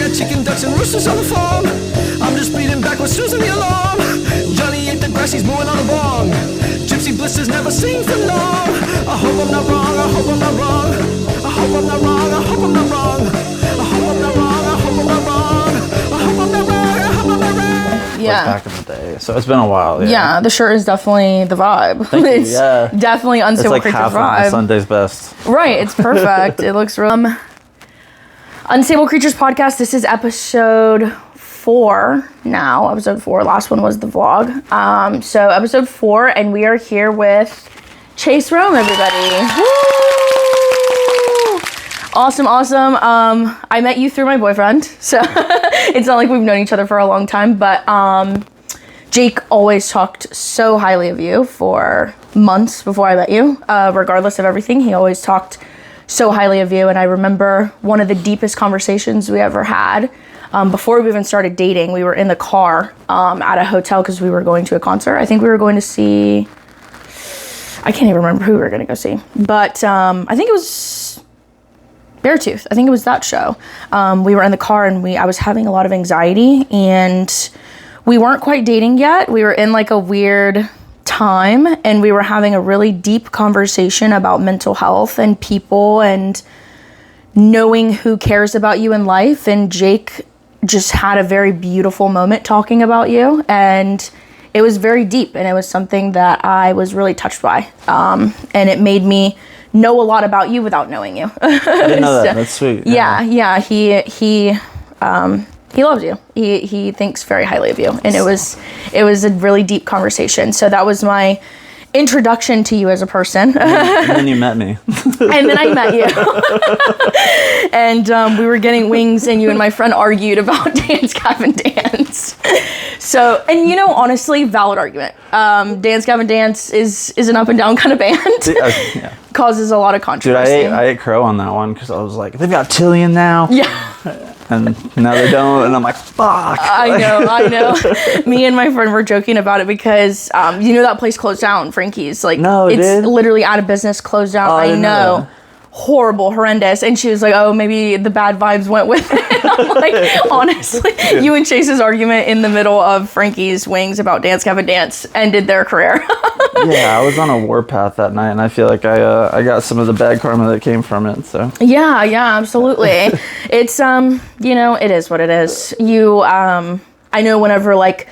got chicken, ducks, and roosters on the farm. I'm just beating backwards, snoozing the alarm. Johnny ate the grass, he's mooing on a bong. Gypsy blisters never sing for long. I hope I'm not wrong, I hope I'm not wrong. I hope I'm not wrong, I hope I'm not wrong. I hope I'm not wrong, I hope I'm not wrong. I hope I'm not wrong, I hope I'm not wrong. Yeah. Like back in the day. So it's been a while. Yeah, the shirt is definitely the vibe. Thank It's you, yeah. definitely Unstable It's like Creatures half of vibe. my Sunday's best. Right, it's perfect. It looks real. Unstable Creatures podcast. This is episode 4 now. Episode 4. Last one was the vlog. So episode 4, and we are here with Chase Rome, everybody. Woo! Awesome. I met you through my boyfriend, so it's not like we've known each other for a long time, but Jake always talked so highly of you for months before I met you. Regardless of everything, he always talked so highly of you, and I remember one of the deepest conversations we ever had. Before we even started dating, we were in the car at a hotel because we were going to a concert. I think we were going to see, I can't even remember who we were going to go see, but I think it was Beartooth. I think it was that show. We were in the car and I was having a lot of anxiety, and we weren't quite dating yet. We were in like a weird time, and we were having a really deep conversation about mental health and people and knowing who cares about you in life. And Jake just had a very beautiful moment talking about you, and it was very deep, and it was something that I was really touched by. And it made me know a lot about you without knowing you. I didn't know that. That's sweet. Yeah. He loves you. He thinks very highly of you, and it was a really deep conversation. So that was my introduction to you as a person. And then you met me. And then I met you. And we were getting wings, and you and my friend argued about Dance Gavin Dance. So, and honestly, valid argument. Dance Gavin Dance is an up and down kind of band. Yeah. Causes a lot of Dude, controversy. I ate crow on that one because I was like, they've got Tillian now. Yeah. And now they don't, and I'm like, fuck. I know. Me and my friend were joking about it because, that place closed down, Frankie's. Like, No, it it's did? literally out of business, closed down. Oh, I I didn't know know. that. Horrible, horrendous. And she was like, oh, maybe the bad vibes went with it. I'm like, honestly, you and Chase's argument in the middle of Frankie's wings about Dance Gavin Dance ended their career. Yeah, I was on a warpath that night, and I feel like I got some of the bad karma that came from it. So Yeah, absolutely. It's it is what it is. I know whenever like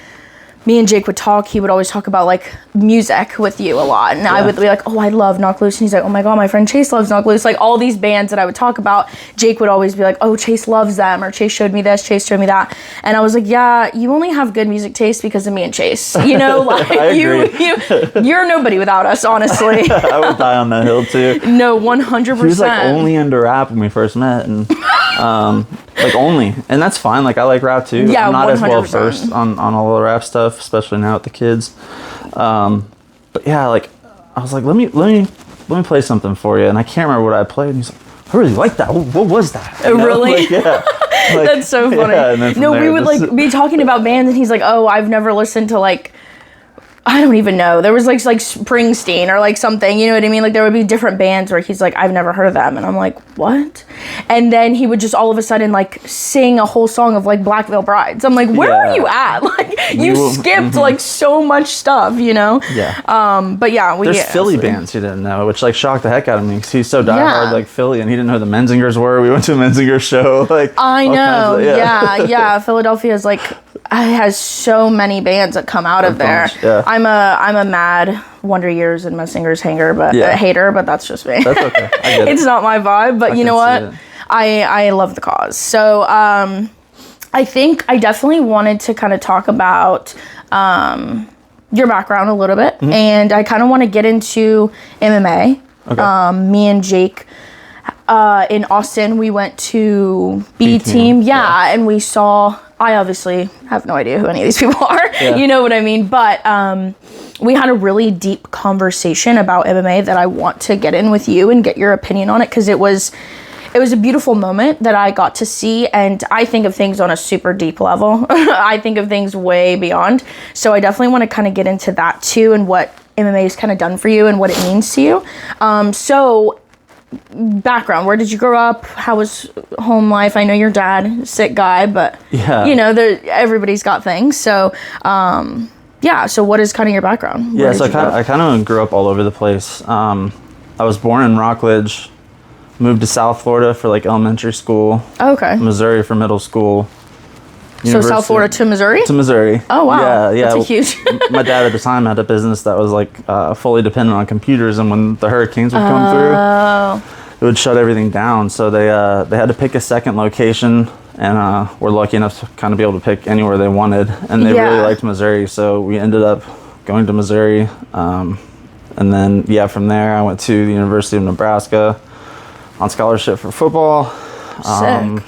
me and Jake would talk, he would always talk about like music with you a lot, and I would be like, oh, I love Knock Loose, and he's like, oh my god, my friend Chase loves Knock Loose. Like all these bands that I would talk about, Jake would always be like, oh, Chase loves them, or Chase showed me this, Chase showed me that. And I was like, yeah, you only have good music taste because of me and Chase, like you're nobody without us, honestly. I would die on that hill too. No, 100%. He was like only into rap when we first met, and like only, and that's fine. Like I like rap too. Yeah, I'm not 100%. as well versed on all the rap stuff, especially now with the kids. But yeah, like I was like, let me play something for you, and I can't remember what I played. And he's like, I really like that. What was that? Really? Like, yeah. Like, That's so funny. Yeah, and then from no, there, we would like be talking about bands, and he's like, oh, I've never listened to like, I don't even know. There was like Springsteen or like something, you know what I mean? Like there would be different bands where he's like, I've never heard of them. And I'm like, what? And then he would just all of a sudden like sing a whole song of like Black Veil Brides. I'm like, where are you at? Like you skipped like so much stuff, Yeah. But yeah, There's Philly bands he didn't know, which like shocked the heck out of me because he's so diehard like Philly, and he didn't know who the Menzingers were. We went to a Menzinger show. Like I know. Yeah. Philadelphia is like, has so many bands that come out of there. Yeah. I'm a mad Wonder Years and Messingers hater, but that's just me. That's okay. I get it. It's not my vibe, but you know what? I love the cause. So I think I definitely wanted to kind of talk about your background a little bit, and I kind of want to get into MMA. Okay. Me and Jake in Austin, we went to B Team, and we saw. I obviously have no idea who any of these people are. Yeah. You know what I mean? But we had a really deep conversation about MMA that I want to get in with you and get your opinion on it, because it was a beautiful moment that I got to see, and I think of things on a super deep level. I think of things way beyond. So I definitely want to kind of get into that too, and what MMA has kind of done for you and what it means to you. So background. Where did you grow up? How was home life? I know your dad, sick guy, but Yeah. you know, everybody's got things. So, yeah. So what is kind of your background? Yeah, so I kind of grew up all over the place. I was born in Rockledge, moved to South Florida for like elementary school, Okay. Missouri for middle school. So South Florida to Missouri? To Missouri. Oh, wow. Yeah. That's a huge... My dad at the time had a business that was like fully dependent on computers, and when the hurricanes would come through, it would shut everything down. So they had to pick a second location, and we're lucky enough to kind of be able to pick anywhere they wanted, and they really liked Missouri, so we ended up going to Missouri, and then from there I went to the University of Nebraska on scholarship for football. Sick.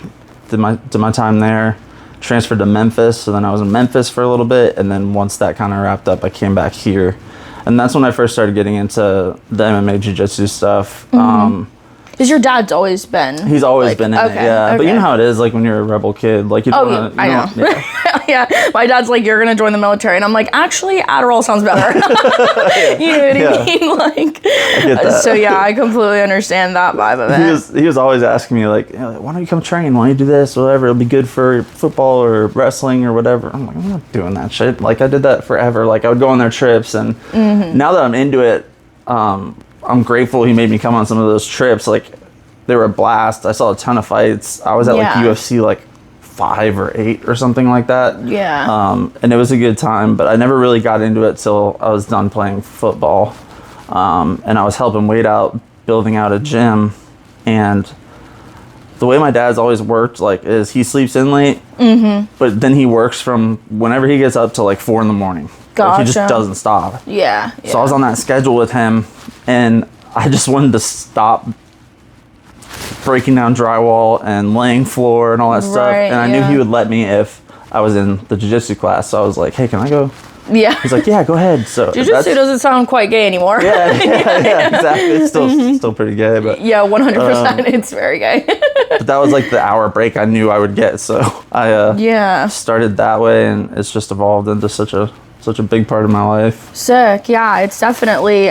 Did my time there. Transferred to Memphis, so then I was in Memphis for a little bit, and then once that kind of wrapped up, I came back here, and that's when I first started getting into the MMA jiu-jitsu stuff. Because your dad's always been... He's always been in it, yeah. But you know how it is, like when you're a rebel kid, like you don't want to... I know. Yeah, my dad's like, you're gonna join the military, and I'm like, actually, Adderall sounds better. You know what I mean? Like, I get that. So yeah, I completely understand that vibe of it. He was always asking me like, why don't you come train? Why don't you do this? Whatever, it'll be good for football or wrestling or whatever. I'm like, I'm not doing that shit. Like I did that forever. Like I would go on their trips, and now that I'm into it, I'm grateful he made me come on some of those trips. Like they were a blast. I saw a ton of fights. I was at like UFC like 5 or 8 or something like that. Yeah. And it was a good time, but I never really got into it till I was done playing football. And I was helping Wade out, building out a gym. And the way my dad's always worked, like, is he sleeps in late, but then he works from whenever he gets up to like 4 a.m. Gotcha. Like, he just doesn't stop. Yeah. So I was on that schedule with him, and I just wanted to stop breaking down drywall and laying floor and all that stuff. And I knew he would let me if I was in the jiu-jitsu class. So I was like, hey, can I go? Yeah. He's like, yeah, go ahead. So jiu-jitsu doesn't sound quite gay anymore. Yeah, exactly. It's still pretty gay, but yeah, 100%. It's very gay. but that was like the hour break I knew I would get. So I started that way, and it's just evolved into such a big part of my life. Sick. Yeah, it's definitely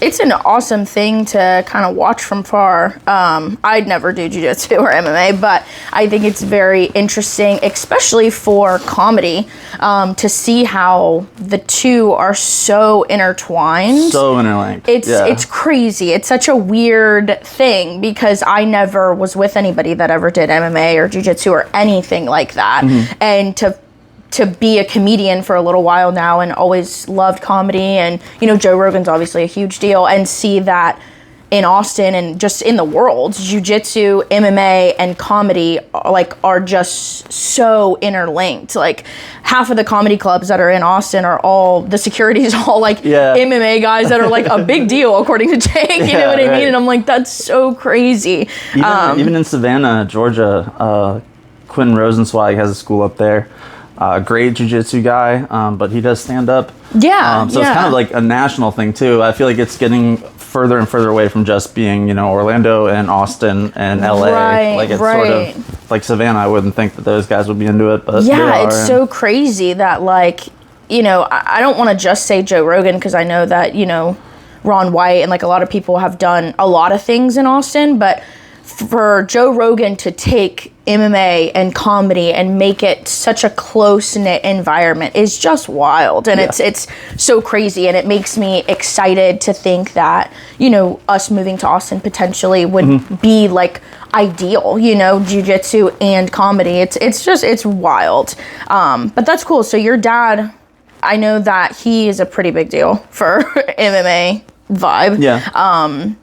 it's an awesome thing to kind of watch from far. I'd never do jiu-jitsu or MMA, but I think it's very interesting, especially for comedy, to see how the two are so intertwined. So interlinked. It's crazy. It's such a weird thing because I never was with anybody that ever did MMA or jiu-jitsu or anything like that. And to be a comedian for a little while now and always loved comedy, and you know Joe Rogan's obviously a huge deal, and see that in Austin and just in the world, jiu-jitsu, MMA, and comedy are just so interlinked. Like half of the comedy clubs that are in Austin are all, the security is all like MMA guys that are like a big deal according to Jake, you know what I mean? And I'm like, that's so crazy. Even in Savannah, Georgia, Quentin Rosenzweig has a school up there. Great jiu-jitsu guy, but he does stand up. So it's kind of like a national thing too. I feel like it's getting further and further away from just being, you know, Orlando and Austin and LA. Like it's sort of like Savannah. I wouldn't think that those guys would be into it, but it's so crazy that, like, you know, I don't want to just say Joe Rogan because I know that, you know, Ron White and like a lot of people have done a lot of things in Austin, but for Joe Rogan to take MMA and comedy and make it such a close-knit environment is just wild. And it's so crazy, and it makes me excited to think that, you know, us moving to Austin potentially would be like ideal, you know, jiu-jitsu and comedy. It's wild. But that's cool. So your dad, I know that he is a pretty big deal for MMA vibe. Yeah.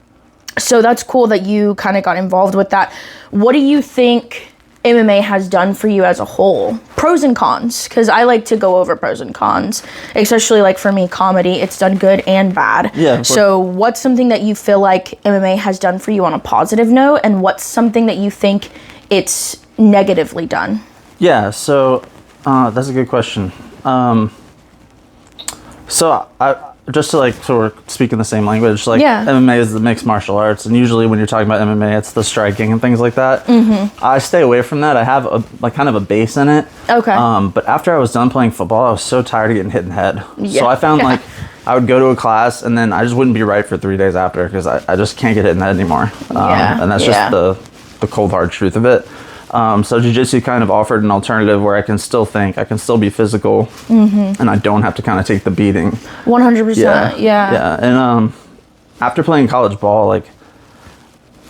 So that's cool that you kind of got involved with that. What do you think MMA has done for you as a whole? Pros and cons, because I like to go over pros and cons, especially like for me, comedy, it's done good and bad. Yeah. So what's something that you feel like MMA has done for you on a positive note, and what's something that you think it's negatively done? Yeah, so that's a good question. So I just to like, so we're speaking the same language, like MMA is the mixed martial arts, and usually when you're talking about MMA, it's the striking and things like that. I stay away from that. I have a kind of a base in it. Okay. But after I was done playing football, I was so tired of getting hit in the head. So I found like I would go to a class and then I just wouldn't be right for 3 days after because I just can't get hitting that anymore. And that's just the cold hard truth of it. So jiu-jitsu kind of offered an alternative where I can still think, I can still be physical, and I don't have to kind of take the beating. 100%. Yeah. And after playing college ball, like,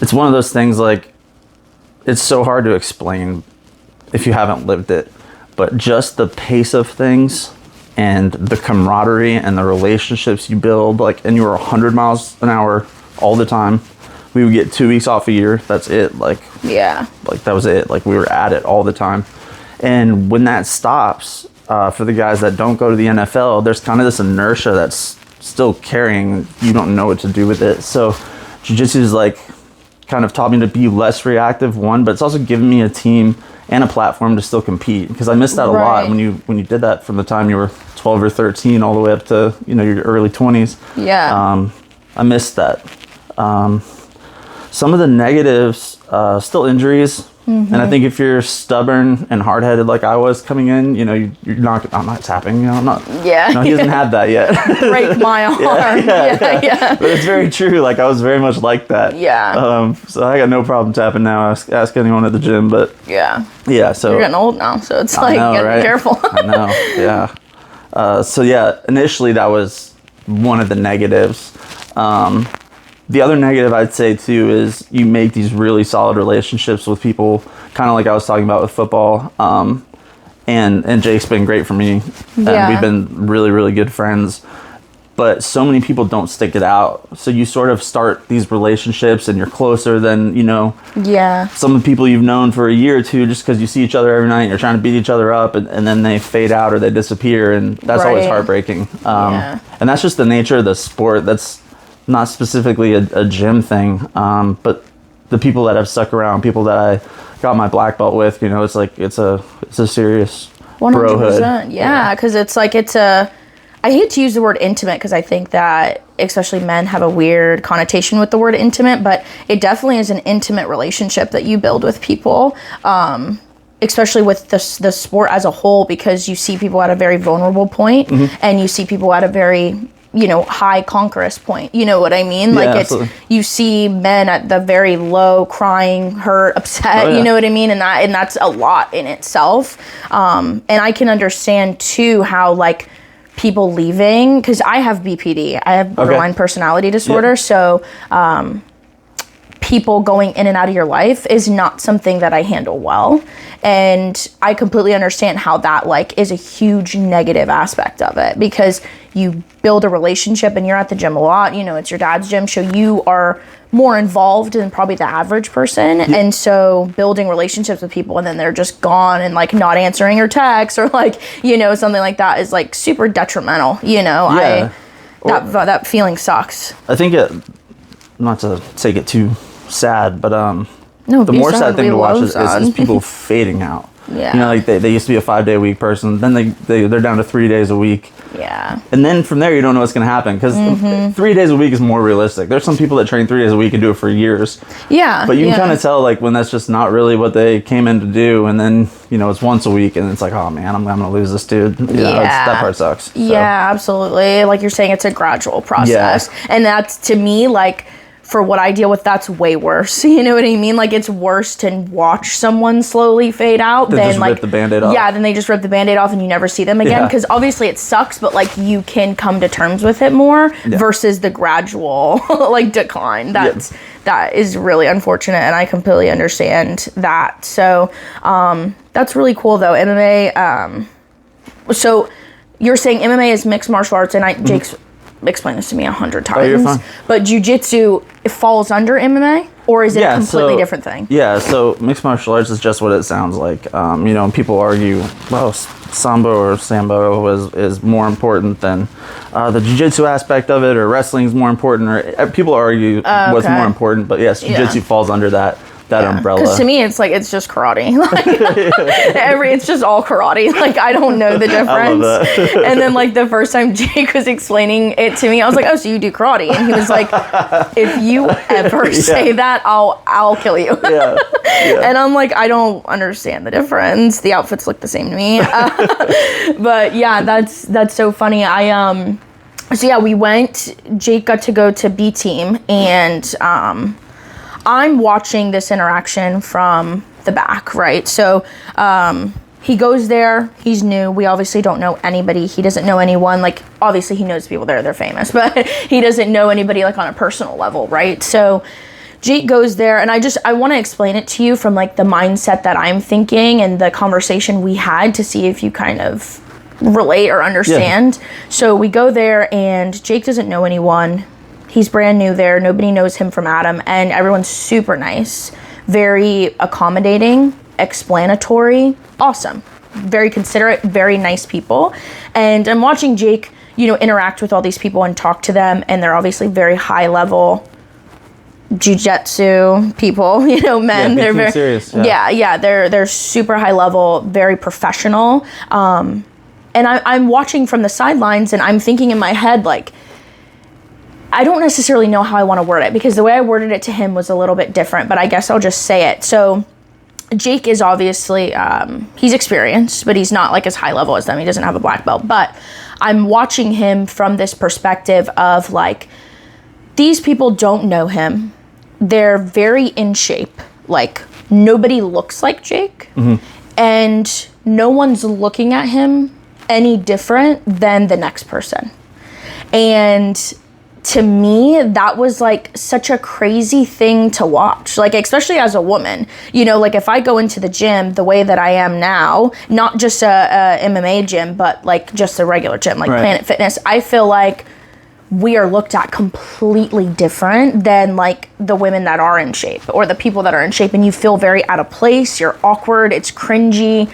it's one of those things, like, it's so hard to explain if you haven't lived it, but just the pace of things and the camaraderie and the relationships you build, like, and you were 100 miles an hour all the time. We would get 2 weeks off a year. That's it. Like, like that was it. Like, we were at it all the time. And when that stops, for the guys that don't go to the NFL, there's kind of this inertia that's still carrying. You don't know what to do with it. So jiu-jitsu is like kind of taught me to be less reactive, one, but it's also given me a team and a platform to still compete, because I missed that a lot when you did that from the time you were 12 or 13 all the way up to, you know, your early 20s. I missed that. Some of the negatives, still injuries. And I think if you're stubborn and hard-headed like I was coming in, you know, you're not, I'm not tapping, you know, I'm not. No, he hasn't had that yet. Break my arm. But it's very true. Like, I was very much like that. So I got no problem tapping now. Ask anyone at the gym, but. So. You're getting old now, so it's like, get careful. I know, so yeah, initially that was one of the negatives. The other negative I'd say too is you make these really solid relationships with people, kind of like I was talking about with football. And Jake's been great for me. And we've been really, really good friends. But so many people don't stick it out. So you sort of start these relationships and you're closer than, you know, some of the people you've known for a year or two just because you see each other every night and you're trying to beat each other up, and then they fade out or they disappear. And that's always heartbreaking. And that's just the nature of the sport. That's not specifically a gym thing, but the people that have stuck around, people that I got my black belt with, you know, it's like, it's a serious 100%, brohood. Because it's like, I hate to use the word intimate because I think that especially men have a weird connotation with the word intimate, but it definitely is an intimate relationship that you build with people, especially with the sport as a whole, because you see people at a very vulnerable point, and you see people at a very, you know, high conquerous point. You know what I mean? Like, it's, you see men at the very low, crying, hurt, upset, you know what I mean? And that's a lot in itself. And I can understand too how, like, people leaving, because I have BPD, I have borderline personality disorder, so people going in and out of your life is not something that I handle well. And I completely understand how that, like, is a huge negative aspect of it, because you build a relationship and you're at the gym a lot, you know, it's your dad's gym, so you are more involved than probably the average person. And so building relationships with people and then they're just gone and, like, not answering your texts or, like, you know, something like that is, like, super detrimental, you know. That feeling sucks. I think not to take it too sad, but the more sad thing to watch is people fading out. You know, like, they used to be a 5-day-a-week person, then they're down to 3 days a week. And then from there, you don't know what's going to happen, because 3 days a week is more realistic. There's some people that train 3 days a week and do it for years. But you can kind of tell, like, when that's just not really what they came in to do, and then, you know, it's once a week, and it's like, oh man, I'm going to lose this dude. You know, that part sucks. So. Absolutely. Like you're saying, it's a gradual process. And that's, to me, like, for what I deal with, that's way worse. You know what I mean? Like, it's worse to watch someone slowly fade out than just, like, rip the Band-Aid off. Then they just rip the Band-Aid off and you never see them again. Because obviously it sucks, but, like, you can come to terms with it more versus the gradual, like, decline. That is really unfortunate, and I completely understand that. So that's really cool, though. MMA. So you're saying MMA is mixed martial arts, and Jake's explained this to me 100 times. You're fine. But jiu-jitsu, it falls under MMA, or is it a completely different thing? So mixed martial arts is just what it sounds like. You know, people argue, well, sambo or sambo is more important than the jiu-jitsu aspect of it, or wrestling is more important, or people argue what's more important. But yes, jiu-jitsu falls under that umbrella. Because to me, it's like, it's just karate. Like, it's just all karate. Like, I don't know the difference. I love that. And then, like, the first time Jake was explaining it to me, I was like, oh, so you do karate? And he was like, if you ever say that, I'll kill you. And I'm like, I don't understand the difference. The outfits look the same to me. But yeah, that's so funny. So yeah, we went, Jake got to go to B team, and I'm watching this interaction from the back, right? So he goes there, he's new, we obviously don't know anybody, he doesn't know anyone, like obviously he knows people there, they're famous, but he doesn't know anybody like on a personal level, right? So Jake goes there, and I want to explain it to you from like the mindset that I'm thinking and the conversation we had to see if you kind of relate or understand. Yeah. So we go there, and Jake doesn't know anyone. He's brand new there. Nobody knows him from Adam, and everyone's super nice, very accommodating, explanatory, awesome, very considerate, very nice people. And I'm watching Jake, interact with all these people and talk to them, and they're obviously very high level jiu-jitsu people, men. They're very serious. They're super high level, very professional. And I'm watching from the sidelines, and I'm thinking in my head, like, I don't necessarily know how I want to word it, because the way I worded it to him was a little bit different, but I guess I'll just say it. So Jake is obviously, he's experienced, but he's not like as high level as them. He doesn't have a black belt, but I'm watching him from this perspective of like, these people don't know him. They're very in shape. Like, nobody looks like Jake, and no one's looking at him any different than the next person. And to me, that was like such a crazy thing to watch, like especially as a woman. Like if I go into the gym the way that I am now, not just a MMA gym, but like just a regular gym, like Planet Fitness, I feel like we are looked at completely different than like the women that are in shape or the people that are in shape, and you feel very out of place, you're awkward, it's cringy,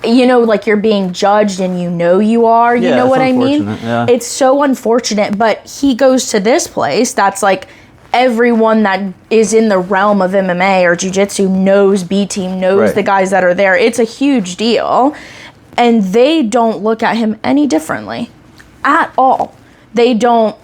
like you're being judged, and you are, you know what I mean? Yeah. It's so unfortunate, but he goes to this place that's like everyone that is in the realm of MMA or jiu-jitsu knows B team, knows the guys that are there. It's a huge deal, and they don't look at him any differently at all. They don't,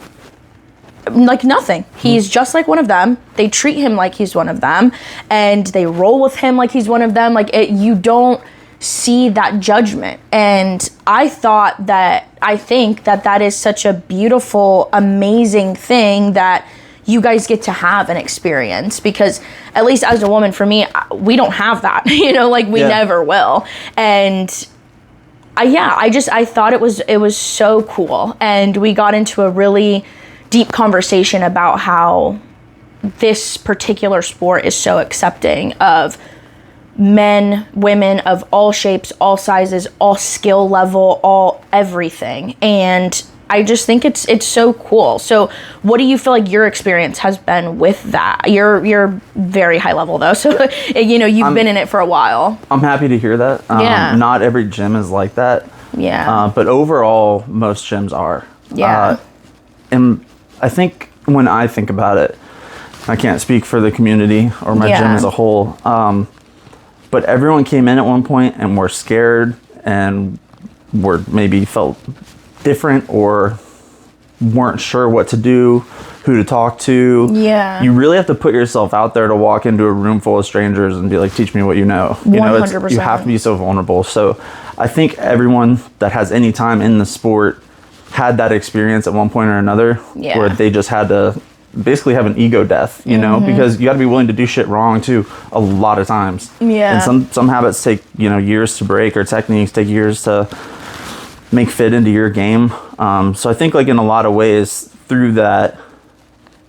like nothing. He's just like one of them. They treat him like he's one of them, and they roll with him like he's one of them. Like you don't see that judgment. And I think that is such a beautiful, amazing thing that you guys get to have an experience, because at least as a woman, for me, we don't have that, like we never will. And I thought it was so cool. And we got into a really deep conversation about how this particular sport is so accepting of men, women of all shapes, all sizes, all skill level, all everything. And I just think it's so cool. So what do you feel like your experience has been with that? You're very high level though, so you've been in it for a while. I'm happy to hear that. Not every gym is like that. But overall, most gyms are. And I think when I think about it, I can't speak for the community or my gym as a whole, but everyone came in at one point and were scared and were maybe felt different or weren't sure what to do, who to talk to. You really have to put yourself out there to walk into a room full of strangers and be like, teach me what you know. 100%. You have to be so vulnerable. So I think everyone that has any time in the sport had that experience at one point or another, where they just had to basically have an ego death, because you got to be willing to do shit wrong too a lot of times. And some habits take years to break, or techniques take years to make fit into your game. So I think like in a lot of ways through that,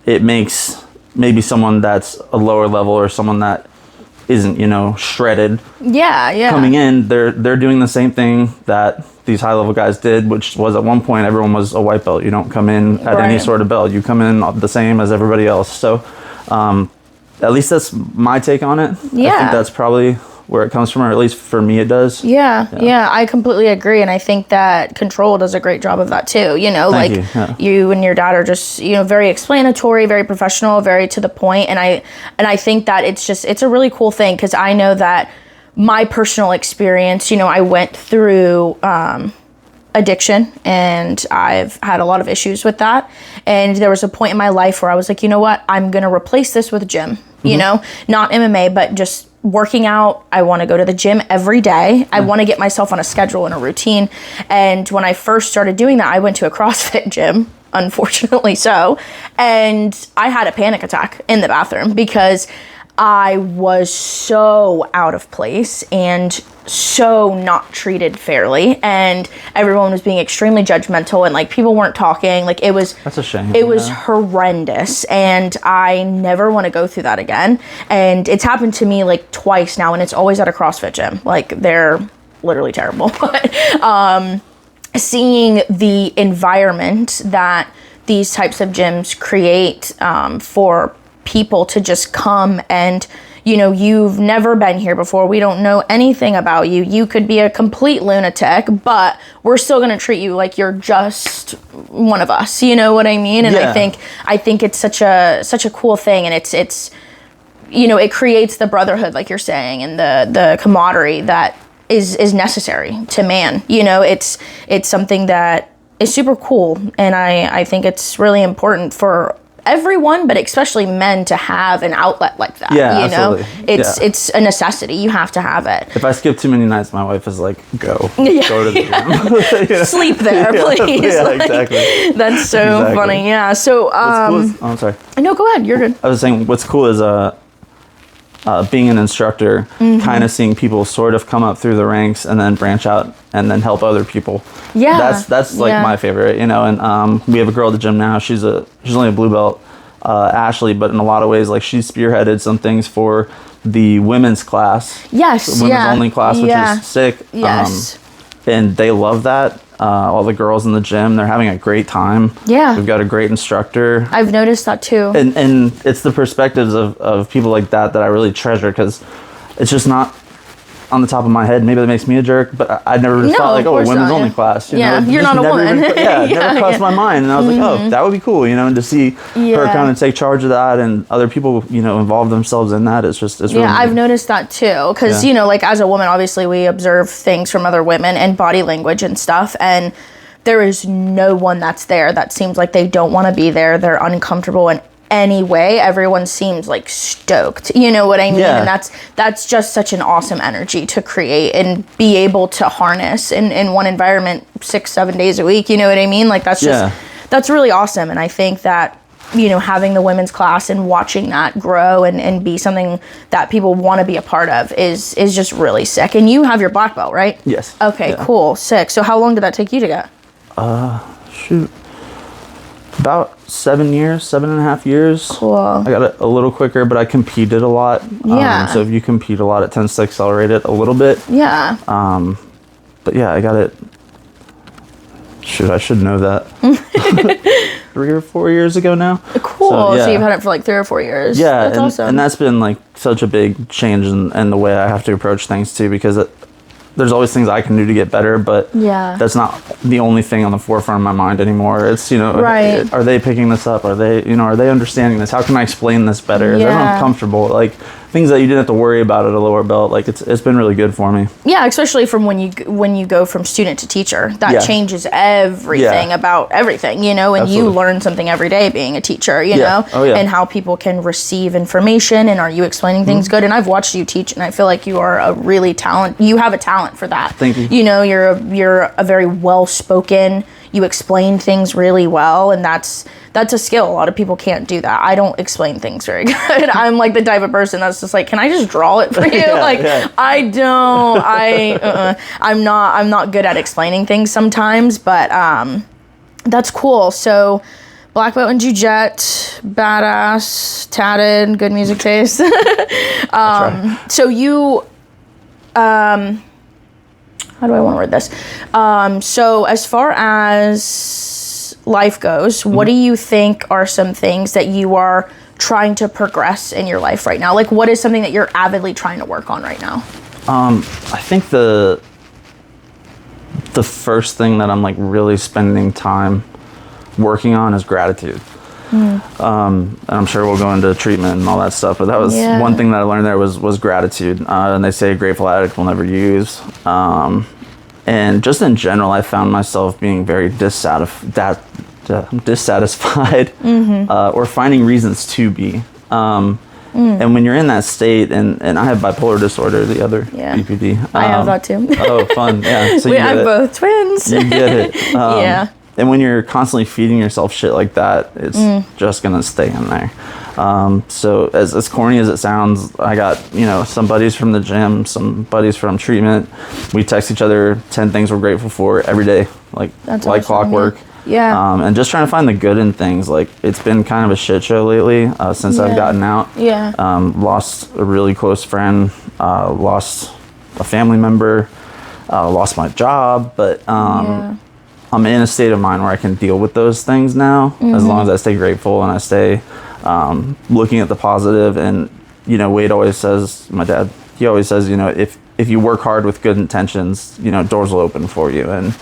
it makes maybe someone that's a lower level or someone that isn't shredded coming in, they're doing the same thing that these high level guys did, which was at one point everyone was a white belt. You don't come in at any sort of belt, you come in the same as everybody else. So at least that's my take on it. I think that's probably where it comes from, or at least for me it does. I completely agree, and I think that Control does a great job of that too. You and your dad are just very explanatory, very professional, very to the point, and I think that it's a really cool thing, because I know that my personal experience, I went through addiction, and I've had a lot of issues with that, and there was a point in my life where I was like, you know what, I'm gonna replace this with gym. Not MMA, but just working out. I want to go to the gym every day. I want to get myself on a schedule and a routine. And when I first started doing that, I went to a CrossFit gym. unfortunately so. And I had a panic attack in the bathroom because I was so out of place and so not treated fairly, and everyone was being extremely judgmental, and like people weren't talking. Like That's a shame. It was horrendous, and I never want to go through that again. And it's happened to me like twice now, and it's always at a CrossFit gym. Like they're literally terrible. But seeing the environment that these types of gyms create for people to just come and, you know, you've never been here before, we don't know anything about you, you could be a complete lunatic, but we're still going to treat you like you're just one of us, you know what I mean? And Yeah. I think it's such a cool thing, and it's you know, it creates the brotherhood, like you're saying, and the camaraderie that is necessary to man. You know, it's something that is super cool, and I think it's really important for everyone, but especially men, to have an outlet like that. Yeah, you know, absolutely. it's a necessity. You have to have it. If I skip too many nights, my wife is like, go to the gym. Sleep there, please. Yeah, Like, exactly. that's so Exactly. funny. Yeah. So What's cool is, I'm sorry. no, go ahead. You're good. I was saying what's cool is being an instructor, kind of seeing people sort of come up through the ranks and then branch out and then help other people. Yeah. That's like my favorite, you know. And we have a girl at the gym now. She's only a blue belt, Ashley, but in a lot of ways, like, she spearheaded some things for the women's class. Yes. The women's only class, which is sick. Yes. And they love that. All the girls in the gym, they're having a great time. Yeah. We've got a great instructor. I've noticed that too. And it's the perspectives of people like that I really treasure, because it's just not on the top of my head. Maybe that makes me a jerk, but I never thought like, oh, a women's only class. You know? You're Just not a never woman. Even, never crossed my mind. And I was like, oh, that would be cool, you know, and to see her kind of take charge of that and other people, you know, involve themselves in that. It's really I've noticed that too, because you know, like, as a woman, obviously we observe things from other women and body language and stuff, and there is no one that's there that seems like they don't want to be there. They're uncomfortable in any way. Everyone seems like stoked, you know what I mean? Yeah. And that's just such an awesome energy to create and be able to harness in one environment 6-7 days a week, you know what I mean? Like, that's just that's really awesome. And I think that, you know, having the women's class and watching that grow and be something that people want to be a part of is just really sick. And you have your black belt, right? Yes. Okay, cool, sick. So how long did that take you to get? Shoot, about 7.5 years. Cool. I got it a little quicker, but I competed a lot. Yeah. So if you compete a lot, it tends to accelerate it a little bit. Yeah. But yeah, I got it. Shoot, I should know that. 3 or 4 years ago now. Cool. So you've had it for like 3 or 4 years. Yeah, That's awesome. And that's been like such a big change in the way I have to approach things too, because there's always things I can do to get better, but that's not the only thing on the forefront of my mind anymore. It's, you know, are they picking this up? Are they understanding this? How can I explain this better? Is everyone comfortable? Like, things that you didn't have to worry about at a lower belt. Like, it's been really good for me. Yeah, especially from when you go from student to teacher. That changes everything about everything, you know, and Absolutely. you learn something every day being a teacher, you know, and how people can receive information, and are you explaining things good? And I've watched you teach, and I feel like you are you have a talent for that. Thank you. You know, you're a very well-spoken, you explain things really well, and that's a skill. A lot of people can't do that. I don't explain things very good. I'm like the type of person that's just like, can I just draw it for you? I'm not good at explaining things sometimes, but that's cool. So black belt in jiu-jitsu, badass, tatted, good music taste. So you how do I want to word this? So as far as life goes, what do you think are some things that you are trying to progress in your life right now? Like, what is something that you're avidly trying to work on right now? I think the first thing that I'm like really spending time working on is gratitude. And I'm sure we'll go into treatment and all that stuff, but that was one thing that I learned there was gratitude. And they say a grateful addict will never use. And just in general, I found myself being very dissatisfied or finding reasons to be. And when you're in that state, and I have bipolar disorder, the other BPD. I have that too. Oh, fun. Yeah. So I have both twins. You get it. and when you're constantly feeding yourself shit like that, it's just gonna stay in there. So as corny as it sounds, I got, some buddies from the gym, some buddies from treatment. We text each other 10 things we're grateful for every day, like awesome, clockwork. Yeah. And just trying to find the good in things. Like, it's been kind of a shit show lately since I've gotten out. Yeah. Lost a really close friend, lost a family member, lost my job, but I'm in a state of mind where I can deal with those things now, as long as I stay grateful and I stay looking at the positive. And Wade always says, my dad, he always says, if you work hard with good intentions, doors will open for you. And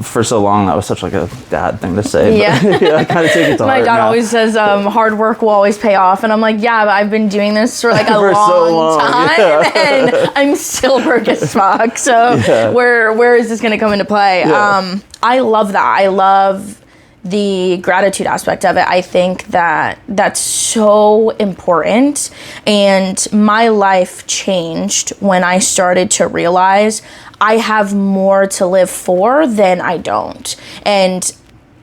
for so long that was such like a bad thing to say. Yeah. But, I kind of take it to My heart dad now. always says hard work will always pay off, and I'm like, yeah, but I've been doing this for like a For so long long, time, and I'm still broke as fuck. So where is this gonna come into play? Yeah. I love that. I love the gratitude aspect of it. I think that that's so important, and my life changed when I started to realize I have more to live for than I don't, and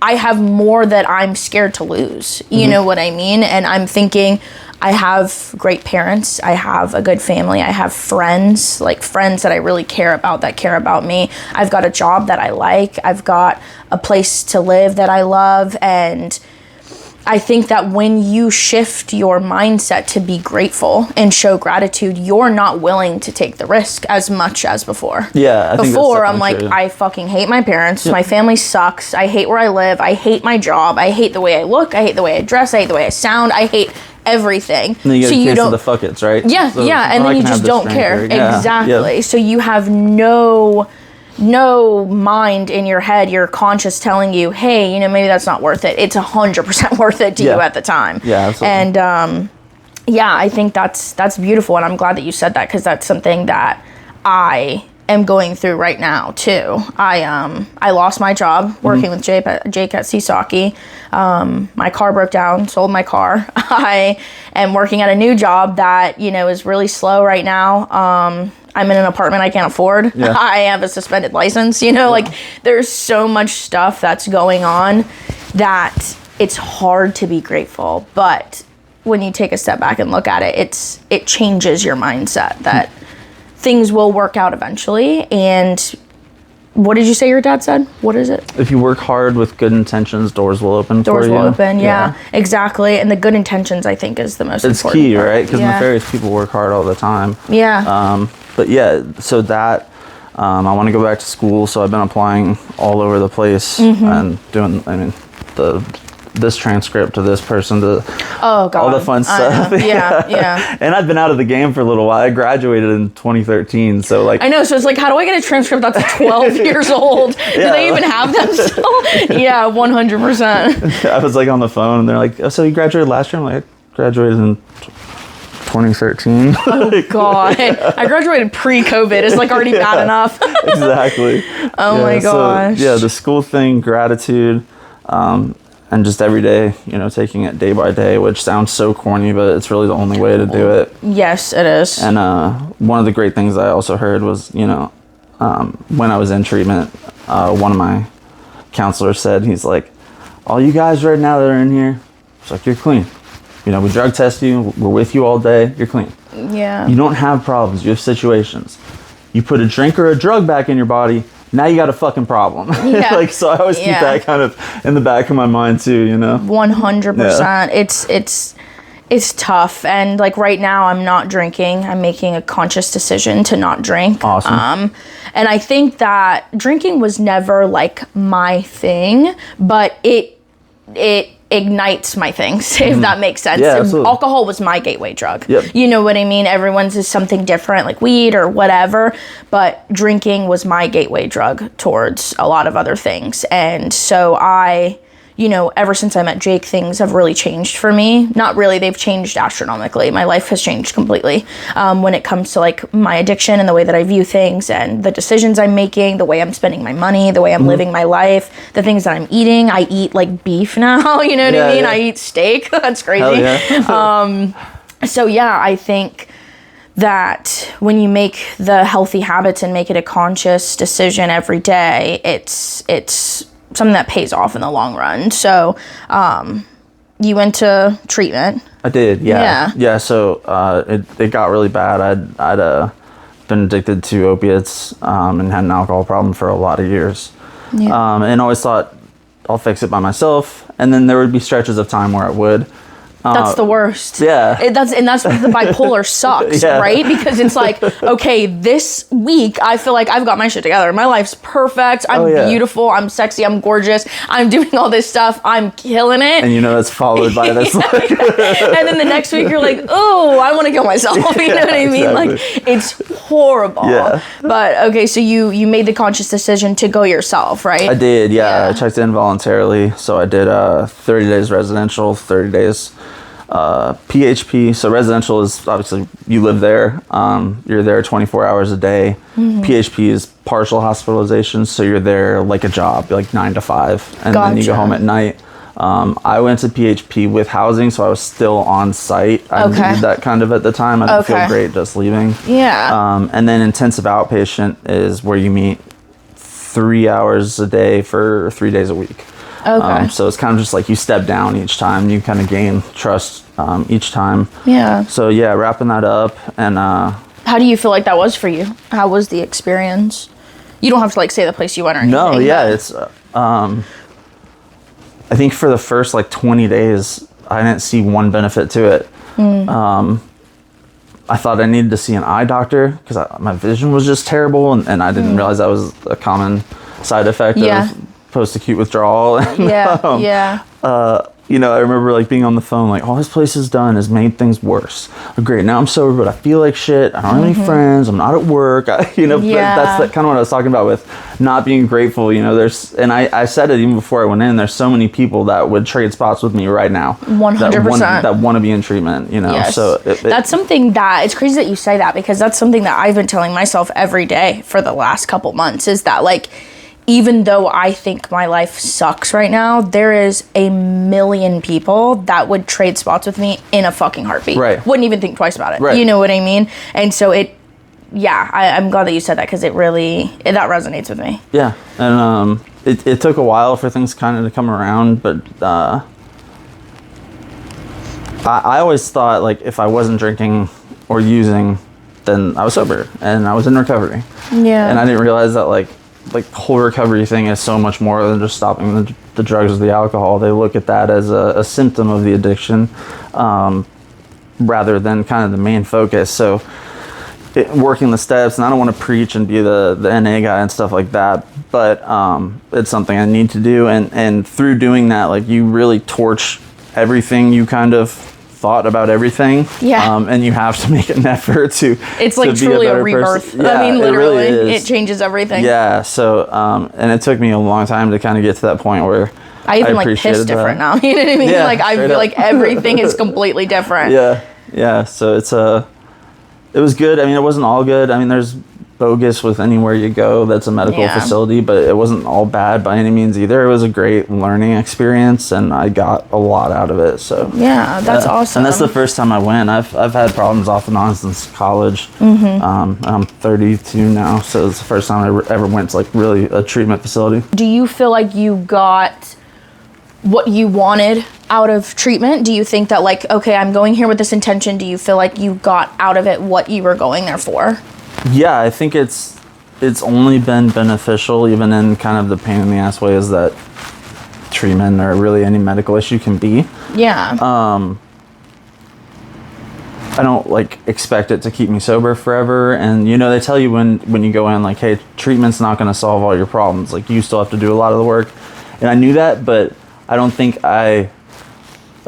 I have more that I'm scared to lose. You know what I mean? And I'm thinking, I have great parents, I have a good family, I have friends, like friends that I really care about, that care about me. I've got a job that I like, I've got a place to live that I love, and I think that when you shift your mindset to be grateful and show gratitude, you're not willing to take the risk as much as before. Yeah, I think before that's I'm like, true. I fucking hate my parents. My family sucks. I hate where I live. I hate my job. I hate the way I look. I hate the way I dress. I hate the way I sound. I hate everything. And then you get so a you case don't. of the fuckets, right? Yeah, So, yeah, and I then you can have just this don't drink care. or- yeah, Exactly. yeah. So you have no mind in your head, your conscious telling you, hey, maybe that's not worth it. It's 100% worth it to you at the time. Yeah, absolutely. And I think that's beautiful, and I'm glad that you said that, because that's something that I am going through right now too. I lost my job working with Jake at Seasaki. My car broke down, sold my car. I am working at a new job that is really slow right now. I'm in an apartment I can't afford. Yeah. I have a suspended license. Like there's so much stuff that's going on that it's hard to be grateful. But when you take a step back and look at it, it changes your mindset that things will work out eventually. And what did you say your dad said? What is it? If you work hard with good intentions, doors will open for you. Doors will open, yeah, exactly. And the good intentions, I think, is the most It's important key, part. right? Because Yeah. nefarious people work hard all the time. Yeah. But yeah, so that I want to go back to school, so I've been applying all over the place and doing, this transcript to this person to Oh God. all the fun stuff. Yeah. And I've been out of the game for a little while. I graduated in 2013, so like I know. So it's like, how do I get a transcript that's 12 years old? Do they even have them still? Yeah, 100%. I was like on the phone, and they're like, "Oh, so you graduated last year?" I'm like, "I graduated in 2013." Oh God. I graduated pre-COVID. It's like already bad enough. Exactly. Oh my gosh. So, yeah, the school thing, gratitude, and just every day, taking it day by day, which sounds so corny, but it's really the only way to do it. Yes, it is. And one of the great things I also heard was, when I was in treatment, one of my counselors said, he's like, all you guys right now that are in here, it's like, you're clean. We drug test you, we're with you all day, you're clean. Yeah. You don't have problems, you have situations. You put a drink or a drug back in your body, now you got a fucking problem. Yeah. So I always keep that kind of in the back of my mind too, 100%. Yeah. It's tough, and like right now I'm not drinking. I'm making a conscious decision to not drink. Awesome. And I think that drinking was never like my thing, but it ignites my things, if that makes sense. Yeah, absolutely. Alcohol was my gateway drug. Yep. You know what I mean? Everyone's is something different, like weed or whatever, but drinking was my gateway drug towards a lot of other things. And so I, ever since I met Jake, things have really changed for me. Not really, they've changed astronomically. My life has changed completely when it comes to like my addiction and the way that I view things and the decisions I'm making, the way I'm spending my money, the way I'm living my life, the things that I'm eating. I eat like beef now, you know what I mean? Yeah. I eat steak. That's crazy. Hell yeah. So yeah, I think that when you make the healthy habits and make it a conscious decision every day, it's something that pays off in the long run. So, you went to treatment. I did, yeah. Yeah, so it got really bad. I'd been addicted to opiates and had an alcohol problem for a lot of years. Yeah. And always thought, I'll fix it by myself. And then there would be stretches of time where I would. That's the worst. Yeah. That's what the bipolar sucks, Yeah. right? Because it's like, okay, this week I feel like I've got my shit together. My life's perfect. I'm beautiful. I'm sexy. I'm gorgeous. I'm doing all this stuff. I'm killing it. And that's followed by this. And then the next week you're like, oh, I want to kill myself. You know what I mean? Exactly. Like, it's horrible. Yeah. But okay, so you made the conscious decision to go yourself, right? I did, yeah. I checked in voluntarily. So I did 30 days residential, 30 days PHP. So residential is obviously you live there. You're there 24 hours a day. PHP is partial hospitalization. So you're there like a job, like 9 to 5. And then you go home at night. I went to PHP with housing, so I was still on site. I did that kind of at the time. I didn't feel great just leaving. Yeah. And then intensive outpatient is where you meet 3 hours a day for 3 days a week. Okay. So it's kind of just like you step down each time. You kind of gain trust each time. Yeah. So yeah, wrapping that up. And how do you feel like that was for you? How was the experience? You don't have to like say the place you went or anything. No, yeah, it's I think for the first like 20 days, I didn't see one benefit to it. I thought I needed to see an eye doctor because my vision was just terrible, and I didn't realize that was a common side effect of post-acute withdrawal. Yeah. I remember like being on the phone, like, all this place has done has made things worse. Great, now I'm sober, but I feel like shit. I don't have any friends. I'm not at work. That's kind of what I was talking about with not being grateful. And I said it even before I went in. There's so many people that would trade spots with me right now. 100%. That want to be in treatment. Yes. So that's something that it's crazy that you say that, because that's something that I've been telling myself every day for the last couple months. Is that like, even though I think my life sucks right now, there is a million people that would trade spots with me in a fucking heartbeat. Right. Wouldn't even think twice about it. Right. You know what I mean? And so I'm glad that you said that, because that resonates with me. Yeah. And it took a while for things kind of to come around, but I always thought like if I wasn't drinking or using, then I was sober and I was in recovery. Yeah. And I didn't realize that like the whole recovery thing is so much more than just stopping the drugs or the alcohol. They look at that as a symptom of the addiction rather than kind of the main focus. So working the steps, and I don't want to preach and be the NA guy and stuff like that, but it's something I need to do. And through doing that, like, you really torch everything you kind of thought about everything. Yeah. And you have to make an effort to it's like to truly be a rebirth. Yeah, I mean, literally, it really is. it changes everything. Yeah. So and it took me a long time to kind of get to that point where I even like piss different now. You know what I mean? Yeah, like I feel like everything is completely different. Yeah. So it was good. I mean, it wasn't all good. I mean, there's bogus with anywhere you go that's a medical facility, but it wasn't all bad by any means either. It was a great learning experience, and I got a lot out of it. So yeah, that's awesome. And that's the first time I went. I've had problems off and on since college. I'm 32 now, so it's the first time I ever went to like really a treatment facility. Do you feel like you got what you wanted out of treatment? Do you think that like, okay, I'm going here with this intention? Do you feel like you got out of it what you were going there for? Yeah, I think it's only been beneficial, even in kind of the pain in the ass ways that treatment or really any medical issue can be. Yeah. I don't like expect it to keep me sober forever, and they tell you when you go in, like, hey, treatment's not going to solve all your problems. Like, you still have to do a lot of the work, and I knew that, but I don't think I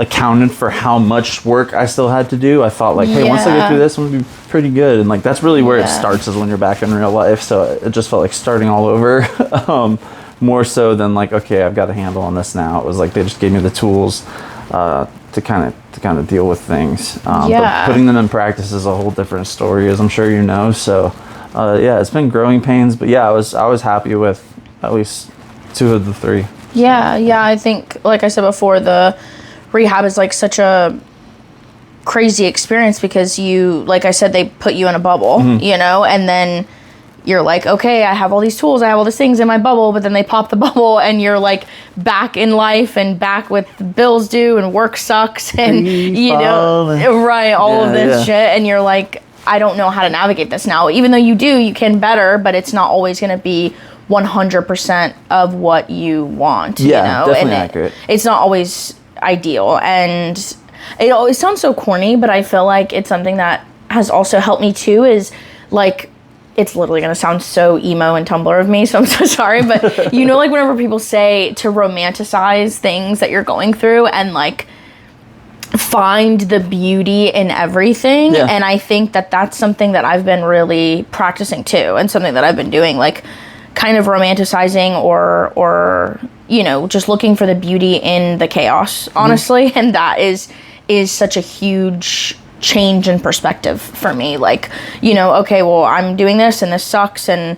accounted for how much work I still had to do. I thought like, hey, once I get through this, I'm gonna be pretty good. And like, that's really where it starts, is when you're back in real life. So it just felt like starting all over, more so than like, okay, I've got a handle on this now. It was like they just gave me the tools to kind of deal with things. But putting them in practice is a whole different story, as I'm sure you know. So it's been growing pains, but I was happy with at least 2 of the 3. Yeah, I think, like I said before, the rehab is like such a crazy experience, because you, like I said, they put you in a bubble, and then you're like, okay, I have all these tools, I have all these things in my bubble, but then they pop the bubble and you're like back in life and back with bills due and work sucks and right, all of this shit, and you're like, I don't know how to navigate this now. Even though you do, you can better, but it's not always going to be 100% of what you want. Yeah, definitely and accurate. It's not always ideal, and it always sounds so corny, but I feel like it's something that has also helped me too, is like, it's literally going to sound so emo and Tumblr of me, so I'm so sorry, but like whenever people say to romanticize things that you're going through and like find the beauty in everything, and I think that that's something that I've been really practicing too, and something that I've been doing, like kind of romanticizing or just looking for the beauty in the chaos, honestly, and that is such a huge change in perspective for me. Like, okay, well, I'm doing this and this sucks, and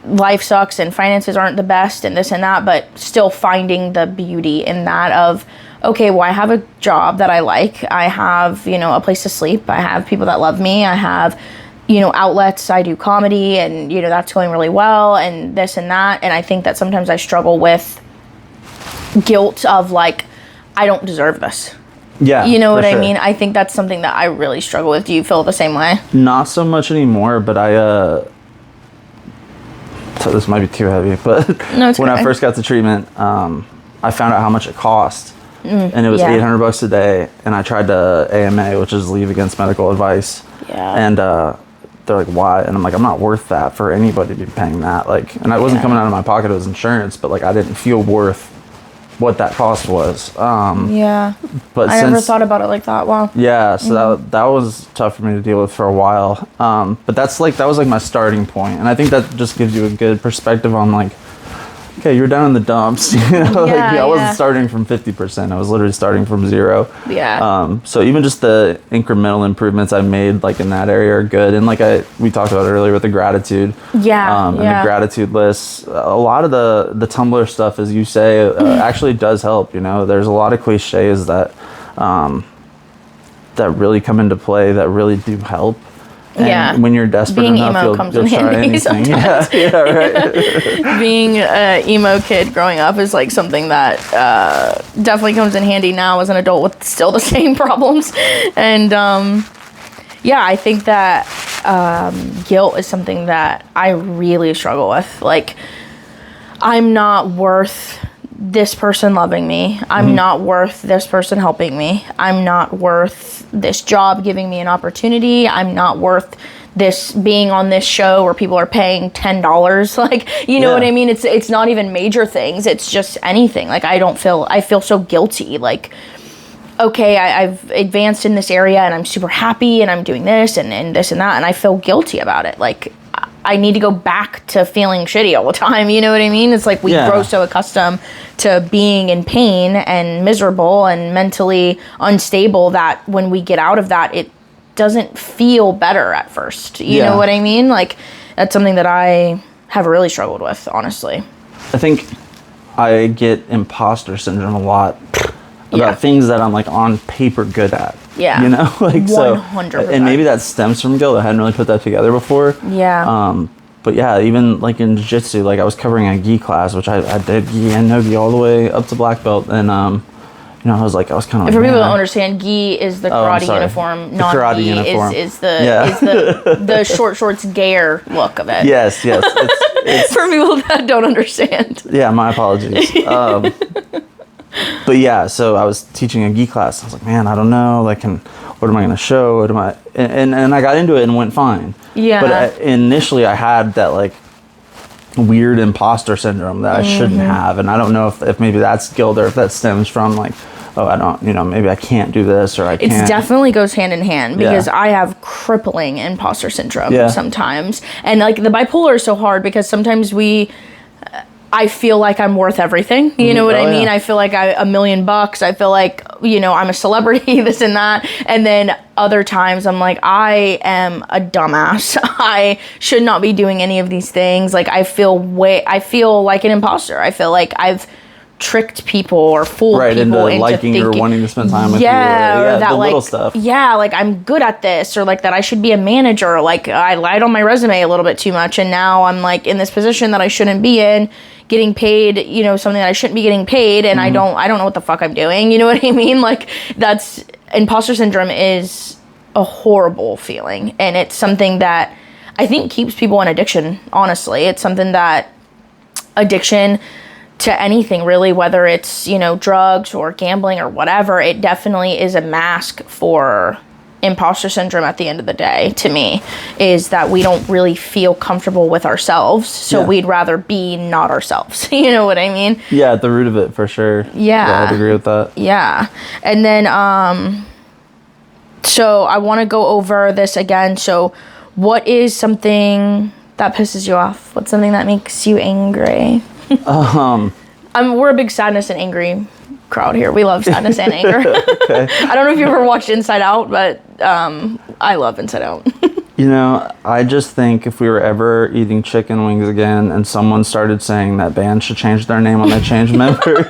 life sucks and finances aren't the best and this and that, but still finding the beauty in that of, okay, well, I have a job that I like, I have a place to sleep, I have people that love me, I have outlets, I do comedy, and that's going really well, and this and that. And I think that sometimes I struggle with guilt of like, I don't deserve this. Yeah, you know what I sure. mean? I think that's something that I really struggle with. Do you feel the same way? Not so much anymore, but so this might be too heavy, but no, it's when okay. I first got to treatment, I found out how much it cost, and it was $800 a day, and I tried to AMA, which is leave against medical advice, and they're like, why? And I'm like, I'm not worth that for anybody to be paying that, like, and I wasn't coming out of my pocket, it was insurance, but like I didn't feel worth what that cost was. But I never thought about it like that. Wow. Yeah, so that was tough for me to deal with for a while. But that was like my starting point, and I think that just gives you a good perspective on like, okay, you're down in the dumps. I wasn't starting from 50%. I was literally starting from 0. Yeah. So even just the incremental improvements I made like in that area are good, and like we talked about earlier with the gratitude. And the gratitude lists. A lot of the Tumblr stuff, as you say, actually does help. There's a lot of cliches that really come into play that really do help. And when you're desperate being enough, emo comes you'll in try handy anything. sometimes. Right. Being an emo kid growing up is like something that definitely comes in handy now as an adult with still the same problems. And I think that guilt is something that I really struggle with. Like, I'm not worth this person loving me. I'm not worth this person helping me. I'm not worth this job giving me an opportunity. I'm not worth this being on this show where people are paying $10. Like, you know what I mean? It's not even major things. It's just anything. Like, I feel so guilty. Like, okay, I've advanced in this area and I'm super happy and I'm doing this and this and that, and I feel guilty about it. Like, I need to go back to feeling shitty all the time. You know what I mean? It's like we grow so accustomed to being in pain and miserable and mentally unstable that when we get out of that, it doesn't feel better at first. You know what I mean? Like, that's something that I have really struggled with, honestly. I think I get imposter syndrome a lot about things that I'm like on paper good at. Yeah. Like 100%. So, and maybe that stems from guilt. I hadn't really put that together before. Yeah. But yeah, even like in jiu-jitsu, like I was covering a gi class, which I did gi and no gi all the way up to black belt, and I was kind of. For people who don't understand, gi is the karate uniform. The karate uniform is the short shorts gayer look of it. Yes. It's for people that don't understand. Yeah, my apologies. But yeah, so I was teaching a gi class. I was like, man, I don't know. Like, what am I going to show? What am I? And I got into it and went fine. Yeah. But initially, I had that like weird imposter syndrome that I shouldn't have, and I don't know if maybe that's guilt or if that stems from like, oh, I don't, maybe I can't do this or I can't. It definitely goes hand in hand because I have crippling imposter syndrome sometimes, and like the bipolar is so hard because sometimes I feel like I'm worth everything. You know what I mean? Yeah. I feel like $1 million. I feel like, I'm a celebrity, this and that. And then other times I'm like, I am a dumbass. I should not be doing any of these things. Like, I feel like an imposter. I feel like I've tricked people or fooled right, people into liking or wanting to spend time with you. Or that, the like, little stuff. Yeah, like I'm good at this, or like that I should be a manager. Like I lied on my resume a little bit too much, and now I'm like in this position that I shouldn't be in, getting paid, you know, something that I shouldn't be getting paid, and I don't know what the fuck I'm doing. You know what I mean? Like that's imposter syndrome is a horrible feeling, and it's something that I think keeps people in addiction. Honestly, it's something that addiction to anything really, whether it's, you know, drugs or gambling or whatever, it definitely is a mask for imposter syndrome at the end of the day, to me, is that we don't really feel comfortable with ourselves, so we'd rather be not ourselves. You know what I mean? Yeah, at the root of it, for sure. Yeah. I'd agree with that. Yeah. And then, so I want to go over this again. So what is something that pisses you off? What's something that makes you angry? We're a big sadness and angry crowd here. We love sadness and anger. Okay. I don't know if you ever watched Inside Out, but I love Inside Out. You know, I just think if we were ever eating chicken wings again and someone started saying that band should change their name when they change members.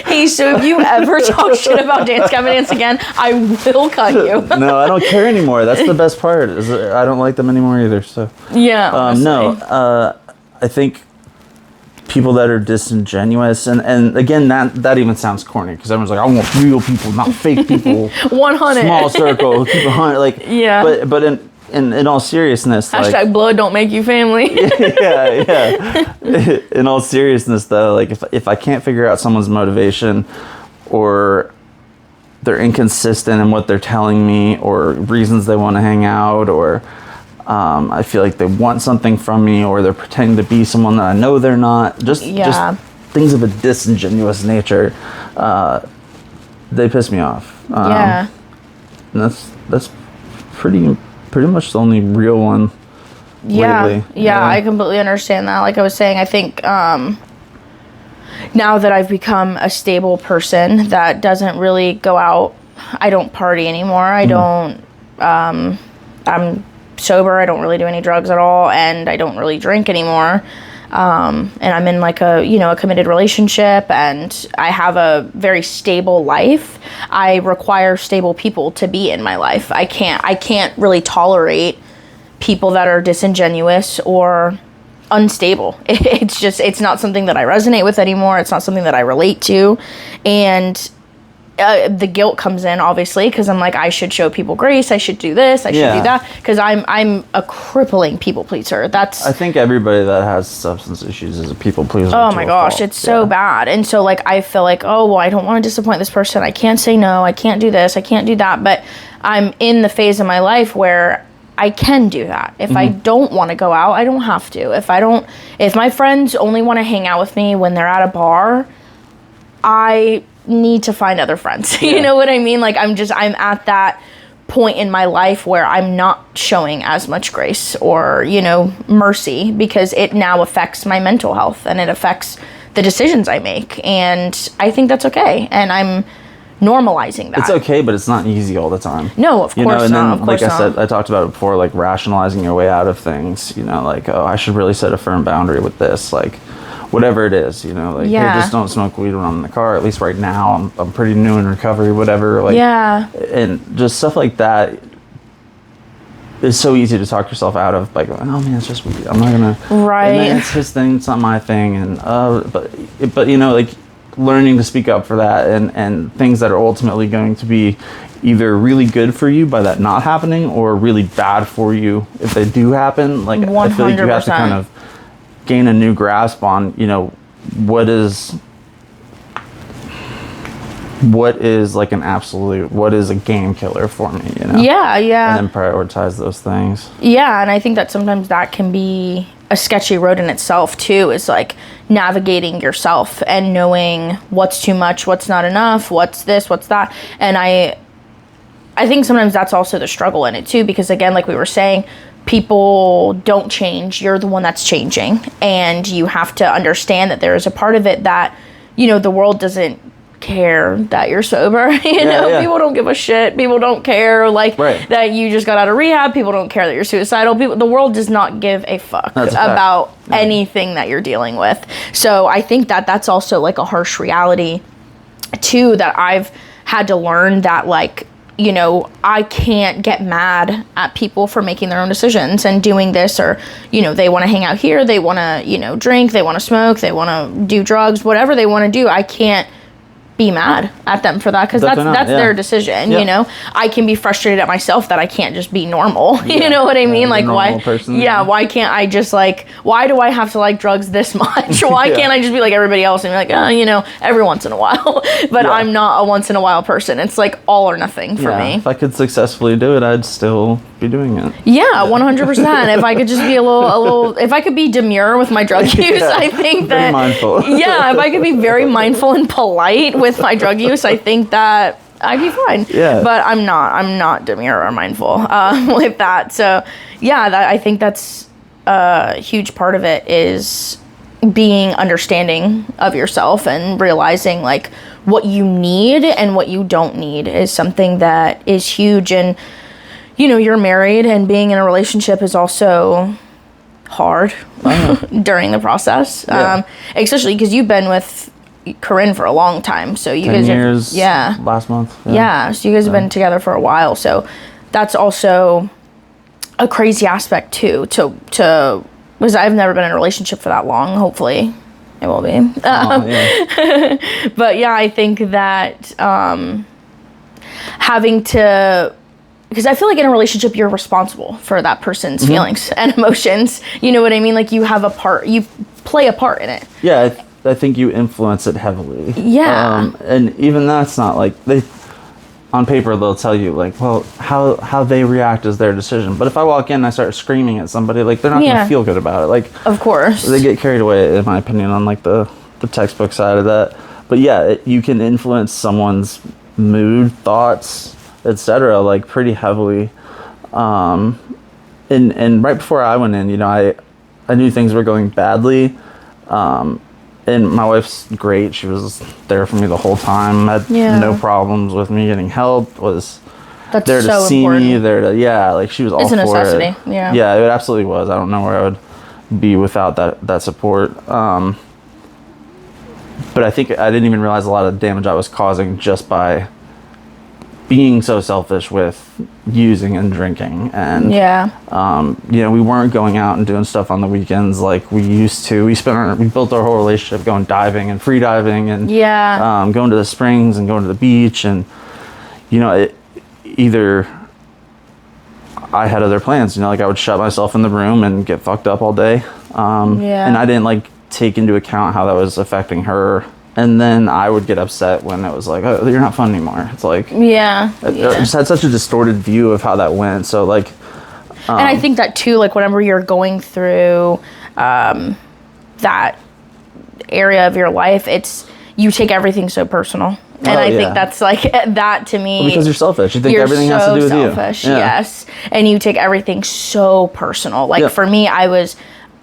Hey, so if you ever talk shit about Dance Gavin Dance again, I will cut you. No, I don't care anymore. That's the best part. Is I don't like them anymore either. So Yeah. no, I think people that are disingenuous, and again, that even sounds corny because everyone's like, I want real people, not fake people. 100. Small circle, keep it 100. Like, Yeah. But in all seriousness, Hashtag like, blood don't make you family. yeah. In all seriousness, though, like if I can't figure out someone's motivation, or they're inconsistent in what they're telling me, or reasons they want to hang out, or I feel like they want something from me, or they're pretending to be someone that I know they're not. Just things of a disingenuous nature. They piss me off. Yeah. And that's pretty much the only real one. Lately. Yeah, I completely understand that. Like I was saying, I think now that I've become a stable person that doesn't really go out, I don't party anymore. I don't. I'm sober. I don't really do any drugs at all, and I don't really drink anymore. And I'm in like a committed relationship, and I have a very stable life. I require stable people to be in my life. I can't really tolerate people that are disingenuous or unstable. It's not something that I resonate with anymore. It's not something that I relate to. And the guilt comes in, obviously, because I'm like, I should show people grace. I should do this. I should do that. Because I'm a crippling people pleaser. I think everybody that has substance issues is a people pleaser. Oh my gosh, it's so bad. And so like, I feel like, oh, well, I don't want to disappoint this person. I can't say no. I can't do this. I can't do that. But I'm in the phase of my life where I can do that. If I don't want to go out, I don't have to. If my friends only want to hang out with me when they're at a bar, I need to find other friends. You know what I mean? Like I'm at that point in my life where I'm not showing as much grace or, mercy, because it now affects my mental health and it affects the decisions I make. And I think that's okay. And I'm normalizing that. It's okay, but it's not easy all the time. No, of course and not. then, like I said, I talked about it before, like rationalizing your way out of things, like, oh, I should really set a firm boundary with this, like whatever it is, hey, just don't smoke weed when I'm in the car. At least right now, I'm pretty new in recovery, whatever. Like, and just stuff like that is so easy to talk yourself out of by going, oh man, it's just weed. I'm not gonna. Right. And it's his thing. It's not my thing. And but like learning to speak up for that and things that are ultimately going to be either really good for you by that not happening, or really bad for you if they do happen. Like 100%. I feel like you have to kind of gain a new grasp on, what is like an absolute, what is a game killer for me, Yeah. And then prioritize those things. Yeah, and I think that sometimes that can be a sketchy road in itself too, is like navigating yourself and knowing what's too much, what's not enough, what's this, what's that. And I think sometimes that's also the struggle in it too, because again, like we were saying, people don't change. You're the one that's changing, and you have to understand that there is a part of it that, the world doesn't care that you're sober. You know, people don't give a shit. People don't care like that you just got out of rehab. People don't care that you're suicidal. The world does not give a fuck about anything that you're dealing with. So I think that that's also like a harsh reality too, that I've had to learn, that like, you know, I can't get mad at people for making their own decisions and doing this, or, you know, they want to hang out here, they want to, you know, drink, they want to smoke, they want to do drugs, whatever they want to do. I can't be mad at them for that, because that's their decision. You know, I can be frustrated at myself that I can't just be normal. You know what I mean? Like, why why can't I just like, why do I have to like drugs this much? Why can't I just be like everybody else and be like, oh, you know, every once in a while? But I'm not a once in a while person. It's like all or nothing for me. If I could successfully do it, I'd still be doing it. 100%. If I could just be a little if I could be demure with my drug use, I think that very mindful. If I could be very mindful and polite with my drug use, I think that I'd be fine. But I'm not demure or mindful with that. So I think that's a huge part of it, is being understanding of yourself and realizing like what you need and what you don't need is something that is huge. And you know, you're married, and being in a relationship is also hard during the process, especially because you've been with Corinne for a long time. So you 10 guys years last month. So you guys have been together for a while. So that's also a crazy aspect too, to because I've never been in a relationship for that long. Hopefully it will be. But I think that having to, because I feel like in a relationship, you're responsible for that person's feelings and emotions. You know what I mean? Like you play a part in it. Yeah, I think you influence it heavily. Yeah. And even that's not like, on paper they'll tell you like, well, how they react is their decision. But if I walk in and I start screaming at somebody, like they're not going to feel good about it. Like, of course. They get carried away, in my opinion, on like the textbook side of that. But you can influence someone's mood, thoughts, etc. like pretty heavily. And right before I went in, you know, I knew things were going badly. And my wife's great. She was there for me the whole time. Had no problems with me getting help. Was there to see me. There to like she was all for it. It's a necessity. Yeah, it absolutely was. I don't know where I would be without that support. But I think I didn't even realize a lot of damage I was causing just by being so selfish with using and drinking. And you know, we weren't going out and doing stuff on the weekends like we used to. We built our whole relationship going diving and free diving and going to the springs and going to the beach. And you know, either I had other plans, you know, like I would shut myself in the room and get fucked up all day, and I didn't like take into account how that was affecting her. And then I would get upset when it was like, oh, you're not fun anymore. It's like, I just had such a distorted view of how that went. So like, and I think that too, like whenever you're going through that area of your life, you take everything so personal. And I think that's like, that to me. Well, because you're selfish. You think everything has to do with you. Yes. And you take everything so personal. Like for me, I was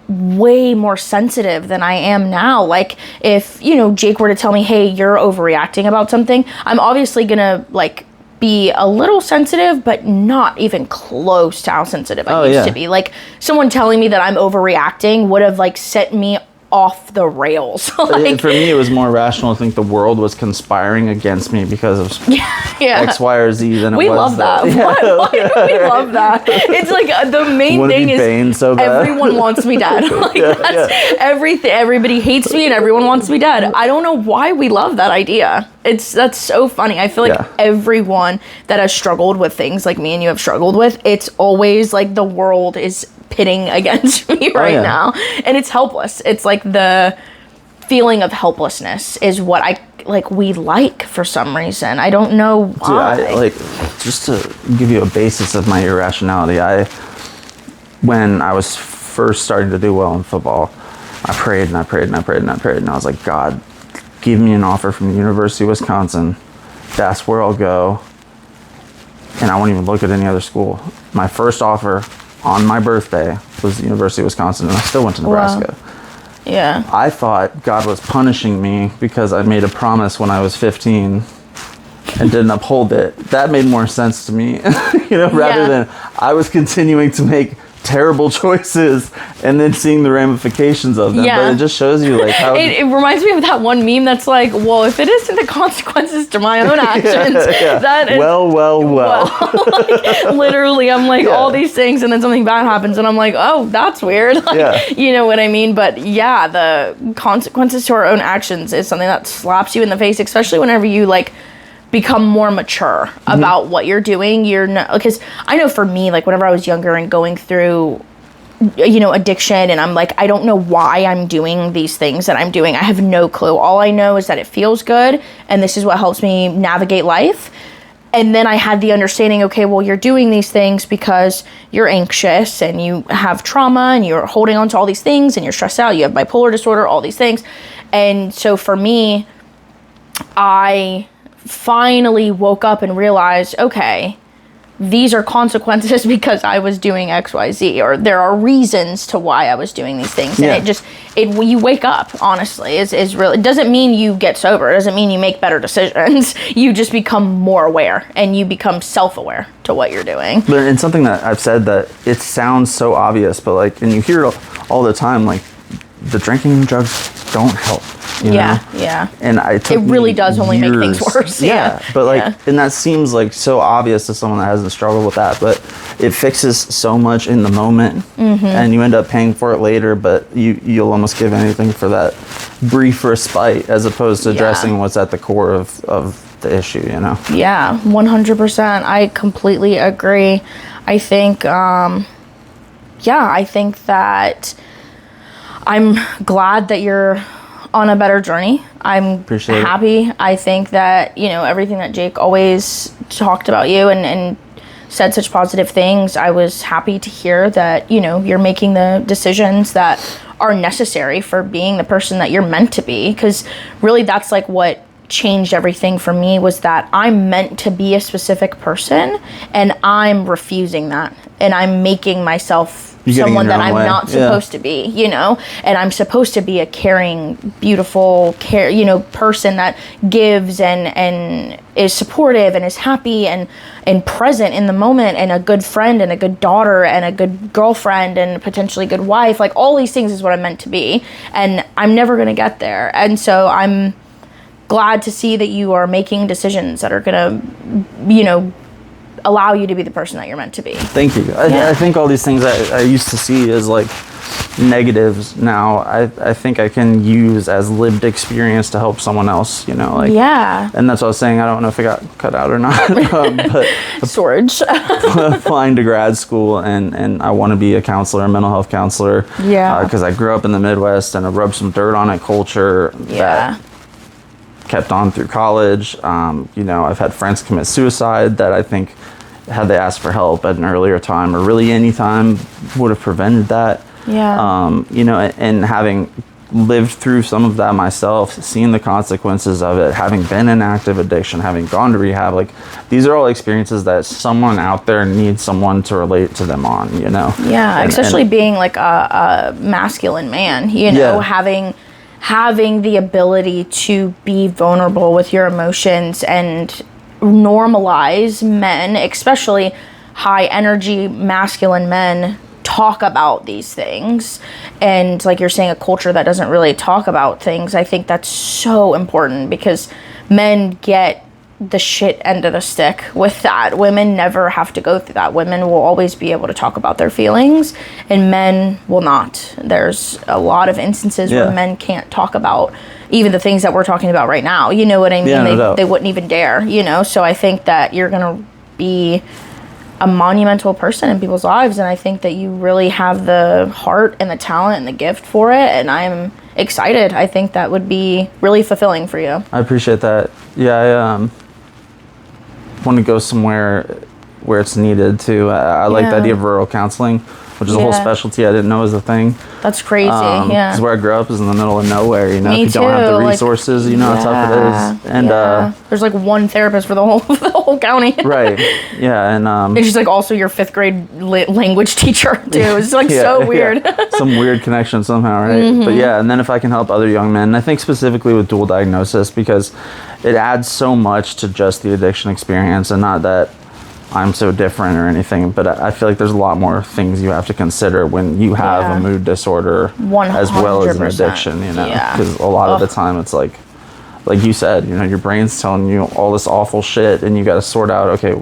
way more sensitive than I am now. Like if, you know, Jake were to tell me, hey, you're overreacting about something, I'm obviously gonna like be a little sensitive, but not even close to how sensitive I used to be. Like someone telling me that I'm overreacting would have like set me off the rails. Like, for me, it was more rational to think the world was conspiring against me because of X, Y, or Z than it was. We love that. We love that. It's like the main thing is so everyone wants me dead. Like that's everything. Everybody hates me and everyone wants me dead. I don't know why we love that idea. That's so funny. I feel like everyone that has struggled with things like me and you have struggled with, it's always like the world is pitting against me now, and it's helpless. It's like the feeling of helplessness is what we like for some reason. I don't know why. Dude, like, just to give you a basis of my irrationality, when I was first starting to do well in football, I prayed and I prayed and I prayed and I prayed, and I was like, God, give me an offer from the University of Wisconsin. That's where I'll go, and I won't even look at any other school. My first offer on my birthday was the University of Wisconsin, and I still went to Nebraska. Yeah. I thought God was punishing me because I made a promise when I was 15 and didn't uphold it. That made more sense to me, rather than I was continuing to make terrible choices and then seeing the ramifications of them. But it just shows you like how it reminds me of that one meme that's like, well, if it isn't the consequences to my own actions, that is well. like, literally, I'm like all these things, and then something bad happens, and I'm like, oh, that's weird. Like, you know what I mean? But yeah, the consequences to our own actions is something that slaps you in the face, especially whenever you like become more mature about what you're doing. You're not, because I know for me, like whenever I was younger and going through, addiction, and I'm like, I don't know why I'm doing these things that I'm doing. I have no clue. All I know is that it feels good, and this is what helps me navigate life. And then I had the understanding, okay, well, you're doing these things because you're anxious and you have trauma and you're holding on to all these things and you're stressed out. You have bipolar disorder, all these things. And so for me, I finally woke up and realized, okay, these are consequences because I was doing XYZ, or there are reasons to why I was doing these things. And when you wake up, honestly, is really, it doesn't mean you get sober. It doesn't mean you make better decisions. You just become more aware and you become self-aware to what you're doing. And something that I've said that it sounds so obvious, but like, and you hear it all the time, like the drinking and drugs don't help. Yeah. And it really does only make things worse. But like, and that seems like so obvious to someone that hasn't struggled with that, but it fixes so much in the moment, and you end up paying for it later, but you'll almost give anything for that brief respite as opposed to addressing what's at the core of the issue, Yeah, 100%. I completely agree. I think, I think that I'm glad that you're on a better journey. I'm happy. I think that, everything that Jake always talked about you and said such positive things, I was happy to hear that, you're making the decisions that are necessary for being the person that you're meant to be. Because really that's like what changed everything for me, was that I'm meant to be a specific person and I'm refusing that, and I'm making myself someone that I'm not supposed to be, and I'm supposed to be a caring, beautiful, person that gives and is supportive and is happy and present in the moment, and a good friend and a good daughter and a good girlfriend and potentially good wife. Like all these things is what I'm meant to be, and I'm never going to get there. And so I'm glad to see that you are making decisions that are going to, allow you to be the person that you're meant to be. Thank you. I think all these things I used to see as like negatives now, I think I can use as lived experience to help someone else, And that's what I was saying. I don't know if it got cut out or not, but storage. Applying to grad school, and I want to be a counselor, a mental health counselor. Because I grew up in the Midwest and I rubbed some dirt on it culture. That kept on through college. I've had friends commit suicide that I think, had they asked for help at an earlier time, or really any time, would have prevented that. And having lived through some of that myself, seeing the consequences of it, having been in active addiction, having gone to rehab, like these are all experiences that someone out there needs someone to relate to them on, especially being like a masculine man, having the ability to be vulnerable with your emotions and normalize men, especially high energy masculine men, talk about these things. And like you're saying, a culture that doesn't really talk about things, I think that's so important, because men get the shit end of the stick with that. Women never have to go through that. Women will always be able to talk about their feelings, and men will not. There's a lot of instances where men can't talk about even the things that we're talking about right now. You know what I mean? They wouldn't even dare, So I think that you're going to be a monumental person in people's lives, and I think that you really have the heart and the talent and the gift for it, and I'm excited. I think that would be really fulfilling for you. I appreciate that. I want to go somewhere where it's needed too. I like the idea of rural counseling. which is a whole specialty I didn't know was a thing. That's crazy. Yeah. Because where I grew up is in the middle of nowhere. You know, Me if you don't have the too, like, resources, you know how tough it is. And there's like one therapist for the whole county. right, yeah, and she's like also your 5th grade language teacher too. It's like so weird. Some weird connection somehow, right? But yeah, and then if I can help other young men, and I think specifically with dual diagnosis, because it adds so much to just the addiction experience, and not that I'm so different or anything, but I feel like there's a lot more things you have to consider when you have a mood disorder 100%. as well as an addiction, you know, because a lot of the time it's like you said, you know, your brain's telling you all this awful shit and you got to sort out, okay,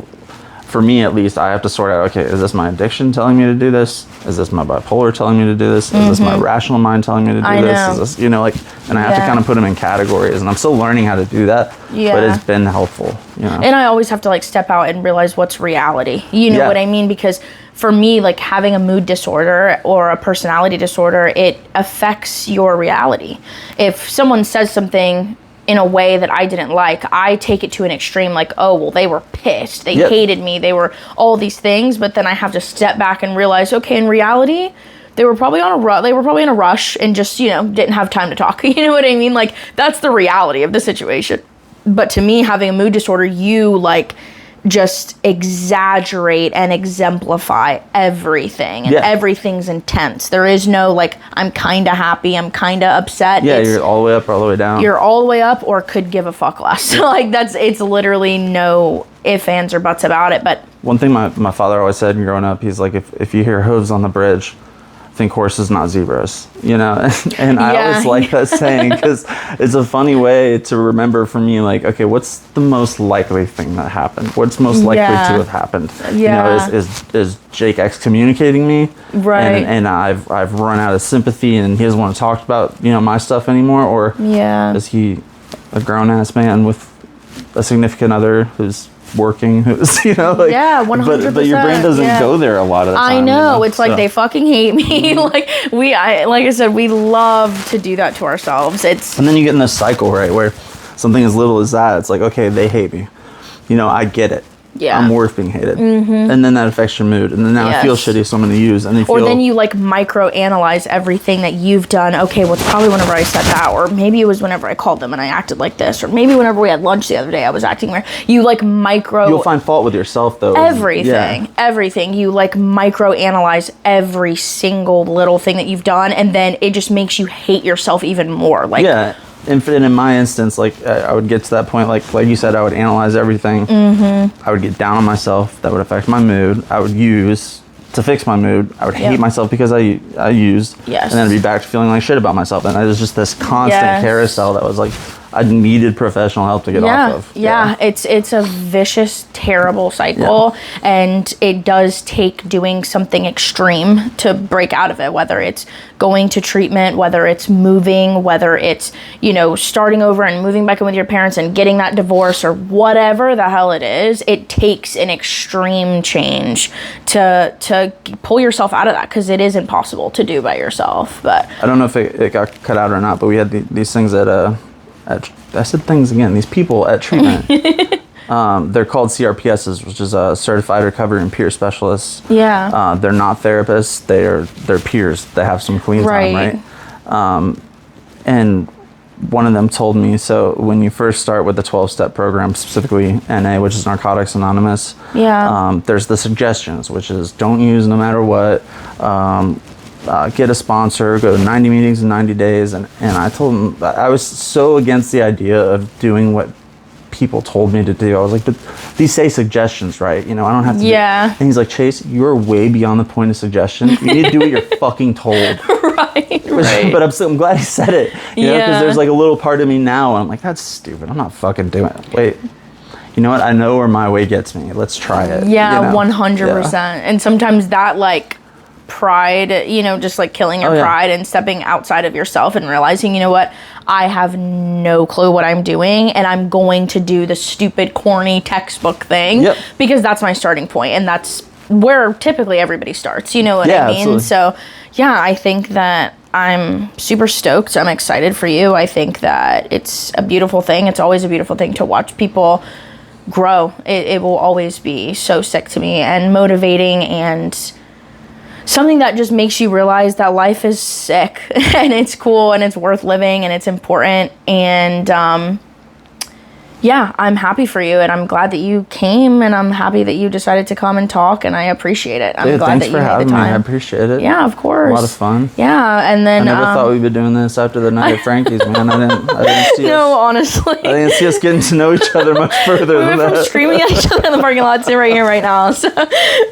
for me at least, I have to sort out, okay, is this my addiction telling me to do this? Is this my bipolar telling me to do this? Is this my rational mind telling me to do this? Is this, you know, like, and I have to kind of put them in categories, and I'm still learning how to do that, but it's been helpful, you know. And I always have to like step out and realize what's reality. You know what I mean? Because for me, like having a mood disorder or a personality disorder, it affects your reality. If someone says something in a way that I didn't like, I take it to an extreme, like, oh, well, they were pissed, they hated me, they were all these things, but then I have to step back and realize, okay, in reality, they were probably in a rush and just, you know, didn't have time to talk. You know what I mean? Like, that's the reality of the situation. But to me, having a mood disorder, you like just exaggerate and exemplify everything, and everything's intense. There is no like, I'm kind of happy, I'm kind of upset. You're all the way up or all the way down. You're all the way up, or could give a fuck less. Like it's literally no ifs, ands, or buts about it. But one thing my father always said growing up, he's like, if you hear hooves on the bridge, think horses, not zebras, you know. And I always like that saying, because it's a funny way to remember for me, like, okay, what's the most likely thing that happened? What's most likely to have happened? You know, is Jake excommunicating me, right? And I've run out of sympathy and he doesn't want to talk about, you know, my stuff anymore, or is he a grown-ass man with a significant other who's working, who's, you know, like, 100%. but your brain doesn't go there a lot of the time. I know, you know? it's like they fucking hate me. Like like I said, we love to do that to ourselves. And then you get in this cycle, right, where something as little as that, it's like, okay, they hate me, you know, I get it. I'm worth being hated. And then that affects your mood. And then now I feel shitty, so I'm going to use. And then you like micro-analyze everything that you've done. Okay, well, it's probably whenever I said that. Or maybe it was whenever I called them and I acted like this. Or maybe whenever we had lunch the other day, I was acting weird. You like You'll find fault with yourself, though. Everything. You like micro-analyze every single little thing that you've done. And then it just makes you hate yourself even more. Like, and in my instance, like I would get to that point, like you said, I would analyze everything. I would get down on myself. That would affect my mood. I would use to fix my mood. I would hate myself because I used. And then I'd be back to feeling like shit about myself. And it was just this constant carousel that was like, I needed professional help to get off of. It's a vicious, terrible cycle, and it does take doing something extreme to break out of it, whether it's going to treatment, whether it's moving, whether it's, you know, starting over and moving back in with your parents and getting that divorce, or whatever the hell it is. It takes an extreme change to pull yourself out of that, because it is impossible to do by yourself. But I don't know if it got cut out or not, but we had these things I said things again. These people at treatment, they're called CRPSs, which is a Certified Recovery and Peer Specialists. They're not therapists. They're peers. They have some clean time, right? And one of them told me, so when you first start with the 12-step program, specifically NA, which is Narcotics Anonymous, there's the suggestions, which is don't use no matter what. Get a sponsor, go to 90 meetings in 90 days. And I told him, I was so against the idea of doing what people told me to do. I was like, but these say suggestions, right? You know, I don't have to do. And he's like, Chase, you're way beyond the point of suggestion. You need to do what you're fucking told. But I'm glad he said it. You know, because there's like a little part of me now, and I'm like, that's stupid. I'm not fucking doing it. Wait. You know what? I know where my way gets me. Let's try it. 100%. And sometimes that like pride, you know, just like killing your pride and stepping outside of yourself and realizing, you know what, I have no clue what I'm doing, and I'm going to do the stupid, corny textbook thing because that's my starting point, and that's where typically everybody starts, you know what I mean? Absolutely. So I think that I'm super stoked. I'm excited for you. I think that it's a beautiful thing. It's always a beautiful thing to watch people grow. It will always be so sick to me and motivating and something that just makes you realize that life is sick and it's cool and it's worth living and it's important. And yeah, I'm happy for you, and I'm glad that you came, and I'm happy that you decided to come and talk, and I appreciate it. I'm glad that you made the time. I appreciate it. Yeah, of course. A lot of fun. Yeah, and then I never thought we'd be doing this after the night at Frankie's, man. I didn't see no, honestly. I didn't see us getting to know each other much further We than went from that. screaming at each other in the parking lot to right here, right now. So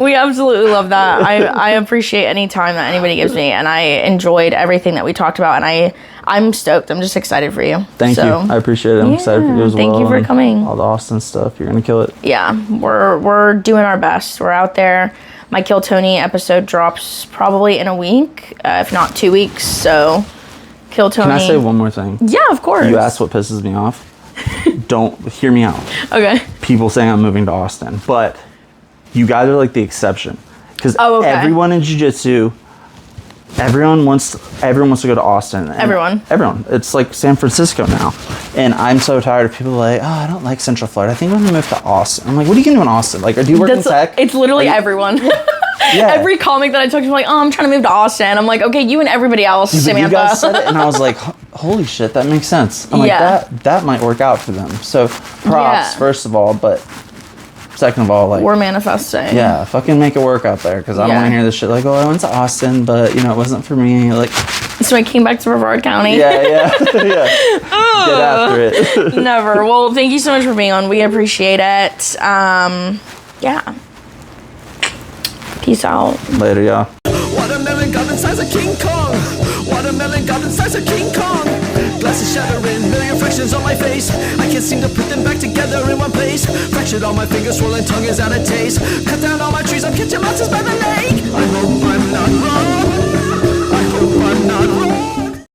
we absolutely love that. I appreciate any time that anybody gives me, and I enjoyed everything that we talked about, and I'm stoked. I'm just excited for you. Thank you. I appreciate it. I'm excited for you as well. Thank you for coming. All the Austin stuff. You're going to kill it. Yeah, we're doing our best. We're out there. My Kill Tony episode drops probably in a week, if not 2 weeks. So, Kill Tony. Can I say one more thing? Yeah, of course. You asked what pisses me off. Don't hear me out. Okay. People saying I'm moving to Austin, but you guys are like the exception, because everyone in jiu-jitsu, everyone wants to go to Austin. Everyone. It's like San Francisco now. And I'm so tired of people like, oh, I don't like Central Florida. I think I'm going to move to Austin. I'm like, what are you going to do in Austin? Like, do you work in tech? It's literally everyone. Yeah. Every comic that I talk to, like, oh, I'm trying to move to Austin. I'm like, okay, you and everybody else, Samantha. You guys said it, and I was like, holy shit, that makes sense. I'm like, that might work out for them. So props, first of all, but second of all, like, we're manifesting. Yeah, fucking make it work out there, because I don't want to hear this shit like, oh, I went to Austin, but it wasn't for me. Like, so I came back to Brevard County. Yeah. Get after it. Never. Well, thank you so much for being on. We appreciate it. Yeah. Peace out. Later, y'all. Watermelon goblin size of King Kong. Watermelon goblin size of King Kong. Glasses shattering, million fractions on my face. I can't seem to put them back together in one place. Fractured on my fingers, swollen tongue is out of taste. Cut down all my trees, I'm catching monsters by the lake. I hope I'm not wrong. I hope I'm not wrong.